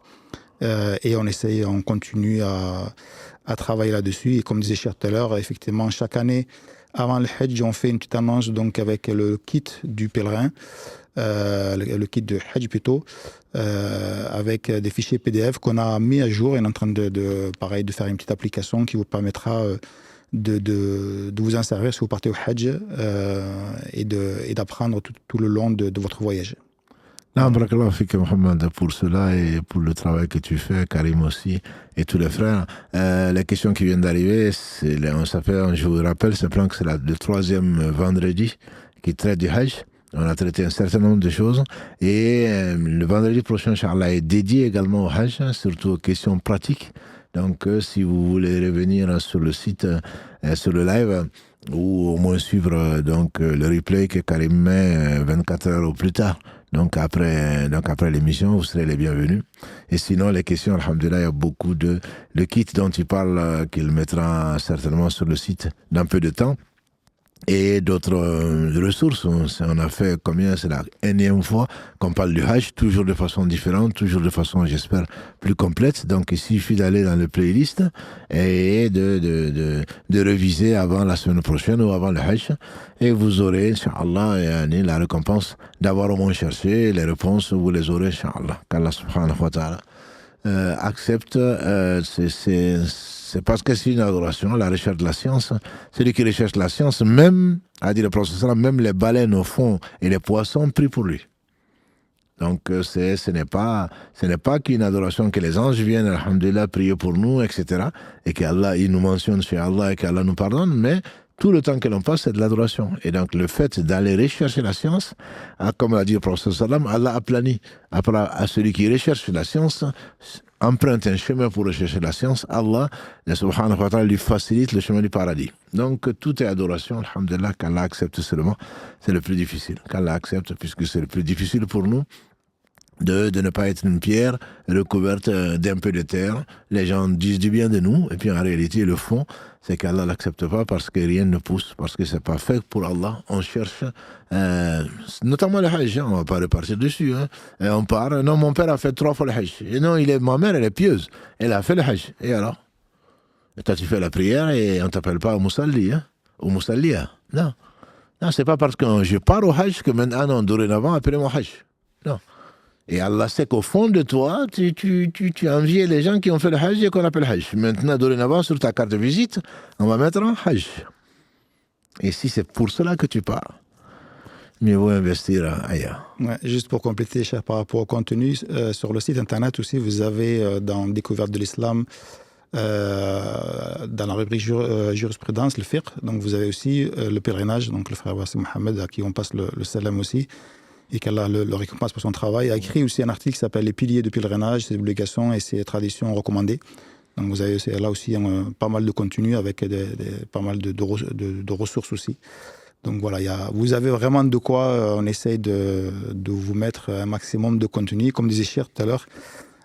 Et on continue à travailler là-dessus. Et comme disait Chir tout à l'heure, effectivement, chaque année, avant le Hajj, on fait une petite annonce donc, avec le kit du pèlerin, le kit de Hajj plutôt, avec des fichiers PDF qu'on a mis à jour et on est en train de faire une petite application qui vous permettra de vous en servir si vous partez au Hajj et d'apprendre tout le long de votre voyage. Barakallahu fik Mohamed pour cela et pour le travail que tu fais, Karim aussi et tous les frères. Les questions qui viennent d'arriver, je vous rappelle simplement que c'est le 3e vendredi qui traite du Hajj. On a traité un certain nombre de choses et le vendredi prochain, Inch'Allah, est dédié également au Hajj, surtout aux questions pratiques. Donc, si vous voulez revenir sur le site, sur le live, ou au moins suivre le replay que Karim met 24 heures ou plus tard. Donc après l'émission, vous serez les bienvenus. Et sinon, les questions, alhamdoulilah, il y a beaucoup le kit dont il parle, qu'il mettra certainement sur le site dans peu de temps. Et d'autres ressources. On a fait combien? C'est la énième fois qu'on parle du Hajj, toujours de façon différente, toujours de façon, j'espère, plus complète. Donc il suffit d'aller dans le playlist et de réviser avant la semaine prochaine ou avant le Hajj. Et vous aurez, Inch'Allah, la récompense d'avoir au moins cherché. Les réponses, vous les aurez, Inch'Allah. Qu'Allah subhanahu wa ta'ala accepte. C'est parce que c'est une adoration, la recherche de la science. Celui qui recherche la science, même, a dit le prophète, même les baleines au fond et les poissons prient pour lui. Donc ce n'est pas qu'une adoration que les anges viennent, alhamdulillah, prier pour nous, etc. Et qu'Allah, il nous mentionne chez Allah et qu'Allah nous pardonne, mais tout le temps que l'on passe, c'est de l'adoration. Et donc, le fait d'aller rechercher la science, comme l'a dit le prophète, Allah a plani à celui qui recherche la science, emprunte un chemin pour rechercher la science, Allah, subhanahu wa ta'ala, lui facilite le chemin du paradis. Donc, tout est adoration, alhamdulillah, qu'Allah accepte seulement, c'est le plus difficile. Qu'Allah accepte, puisque c'est le plus difficile pour nous, de ne pas être une pierre recouverte d'un peu de terre. Les gens disent du bien de nous, et puis en réalité, le fond, c'est qu'Allah l'accepte pas parce que rien ne pousse, parce que c'est pas fait pour Allah. On cherche, notamment le Hajj, on va pas repartir dessus. Et on part, non, mon père a fait 3 fois le Hajj. Et non, ma mère, elle est pieuse. Elle a fait le Hajj. Et alors? Et toi, tu fais la prière et on t'appelle pas au Moussalli, au Moussallia. Non. Non, c'est pas parce que je pars au Hajj que maintenant, non, dorénavant, appelez-moi Hajj. Non. Et Allah sait qu'au fond de toi, tu envies les gens qui ont fait le Hajj et qu'on appelle Hajj. Maintenant, dorénavant, sur ta carte de visite, on va mettre un Hajj. Et si c'est pour cela que tu pars, mieux vaut investir ailleurs. Ouais, juste pour compléter, cher, par rapport au contenu, sur le site internet aussi, vous avez dans Découverte de l'Islam, dans la rubrique jurisprudence, le fiqh, donc vous avez aussi le pèlerinage, donc le frère Wassim Mohamed, à qui on passe le salam aussi, et qu'Allah le récompense pour son travail, a écrit aussi un article qui s'appelle « Les piliers du pèlerinage, ses obligations et ses traditions recommandées ». Donc vous avez là aussi pas mal de contenu avec pas mal de ressources aussi. Donc voilà, vous avez vraiment de quoi, on essaye de vous mettre un maximum de contenu. Comme disait Cher tout à l'heure,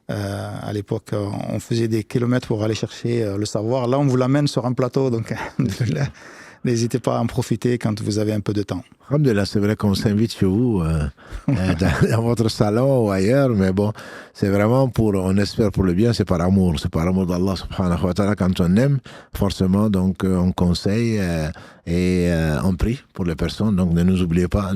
à l'époque, on faisait des kilomètres pour aller chercher le savoir. Là, on vous l'amène sur un plateau, donc n'hésitez pas à en profiter quand vous avez un peu de temps. Alhamdulillah, c'est vrai qu'on s'invite chez vous, dans votre salon ou ailleurs, mais bon, c'est vraiment on espère pour le bien, c'est par amour d'Allah subhanahu wa ta'ala. Quand on aime, forcément, donc on conseille et on prie pour les personnes, donc ne nous oubliez pas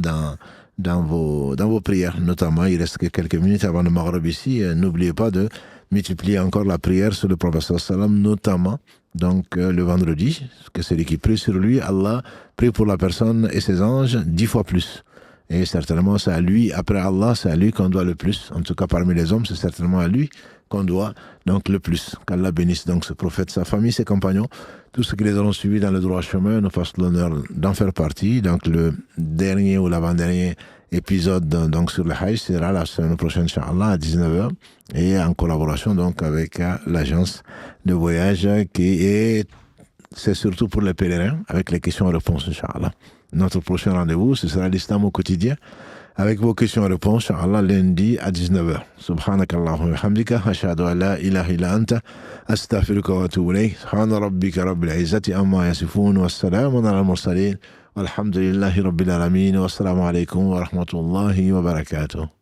dans vos prières, notamment, il reste que quelques minutes avant le Maghreb ici, n'oubliez pas de multiplier encore la prière sur le prophète sallam, notamment donc le vendredi, que celui qui prie sur lui, Allah prie pour la personne et ses anges 10 fois plus. Et certainement, c'est à lui, après Allah, c'est à lui qu'on doit le plus. En tout cas, parmi les hommes, c'est certainement à lui qu'on doit donc le plus. Qu'Allah bénisse donc ce prophète, sa famille, ses compagnons, tous ceux qui les auront suivis dans le droit chemin, nous fassent l'honneur d'en faire partie. Donc le dernier ou l'avant-dernier épisode donc sur le Hajj sera la semaine prochaine, Inch'Allah, à 19h, et en collaboration donc avec l'agence de voyage c'est surtout pour les pèlerins, avec les questions-réponses, Inch'Allah. Notre prochain rendez-vous, ce sera l'Islam au quotidien, avec vos questions-réponses, Inch'Allah, lundi à 19h. Subhanakallahumma wa bihamdika, ashhadu an la ilaha illa anta, astaghfiruka wa atubu ilayk. Subhana rabbika rabbil izzati amma yasifun, wa salamun ala al-mursalin, walhamdulillahi rabbil alamin, wa assalamu alaykum wa rahmatullahi wa barakatuh.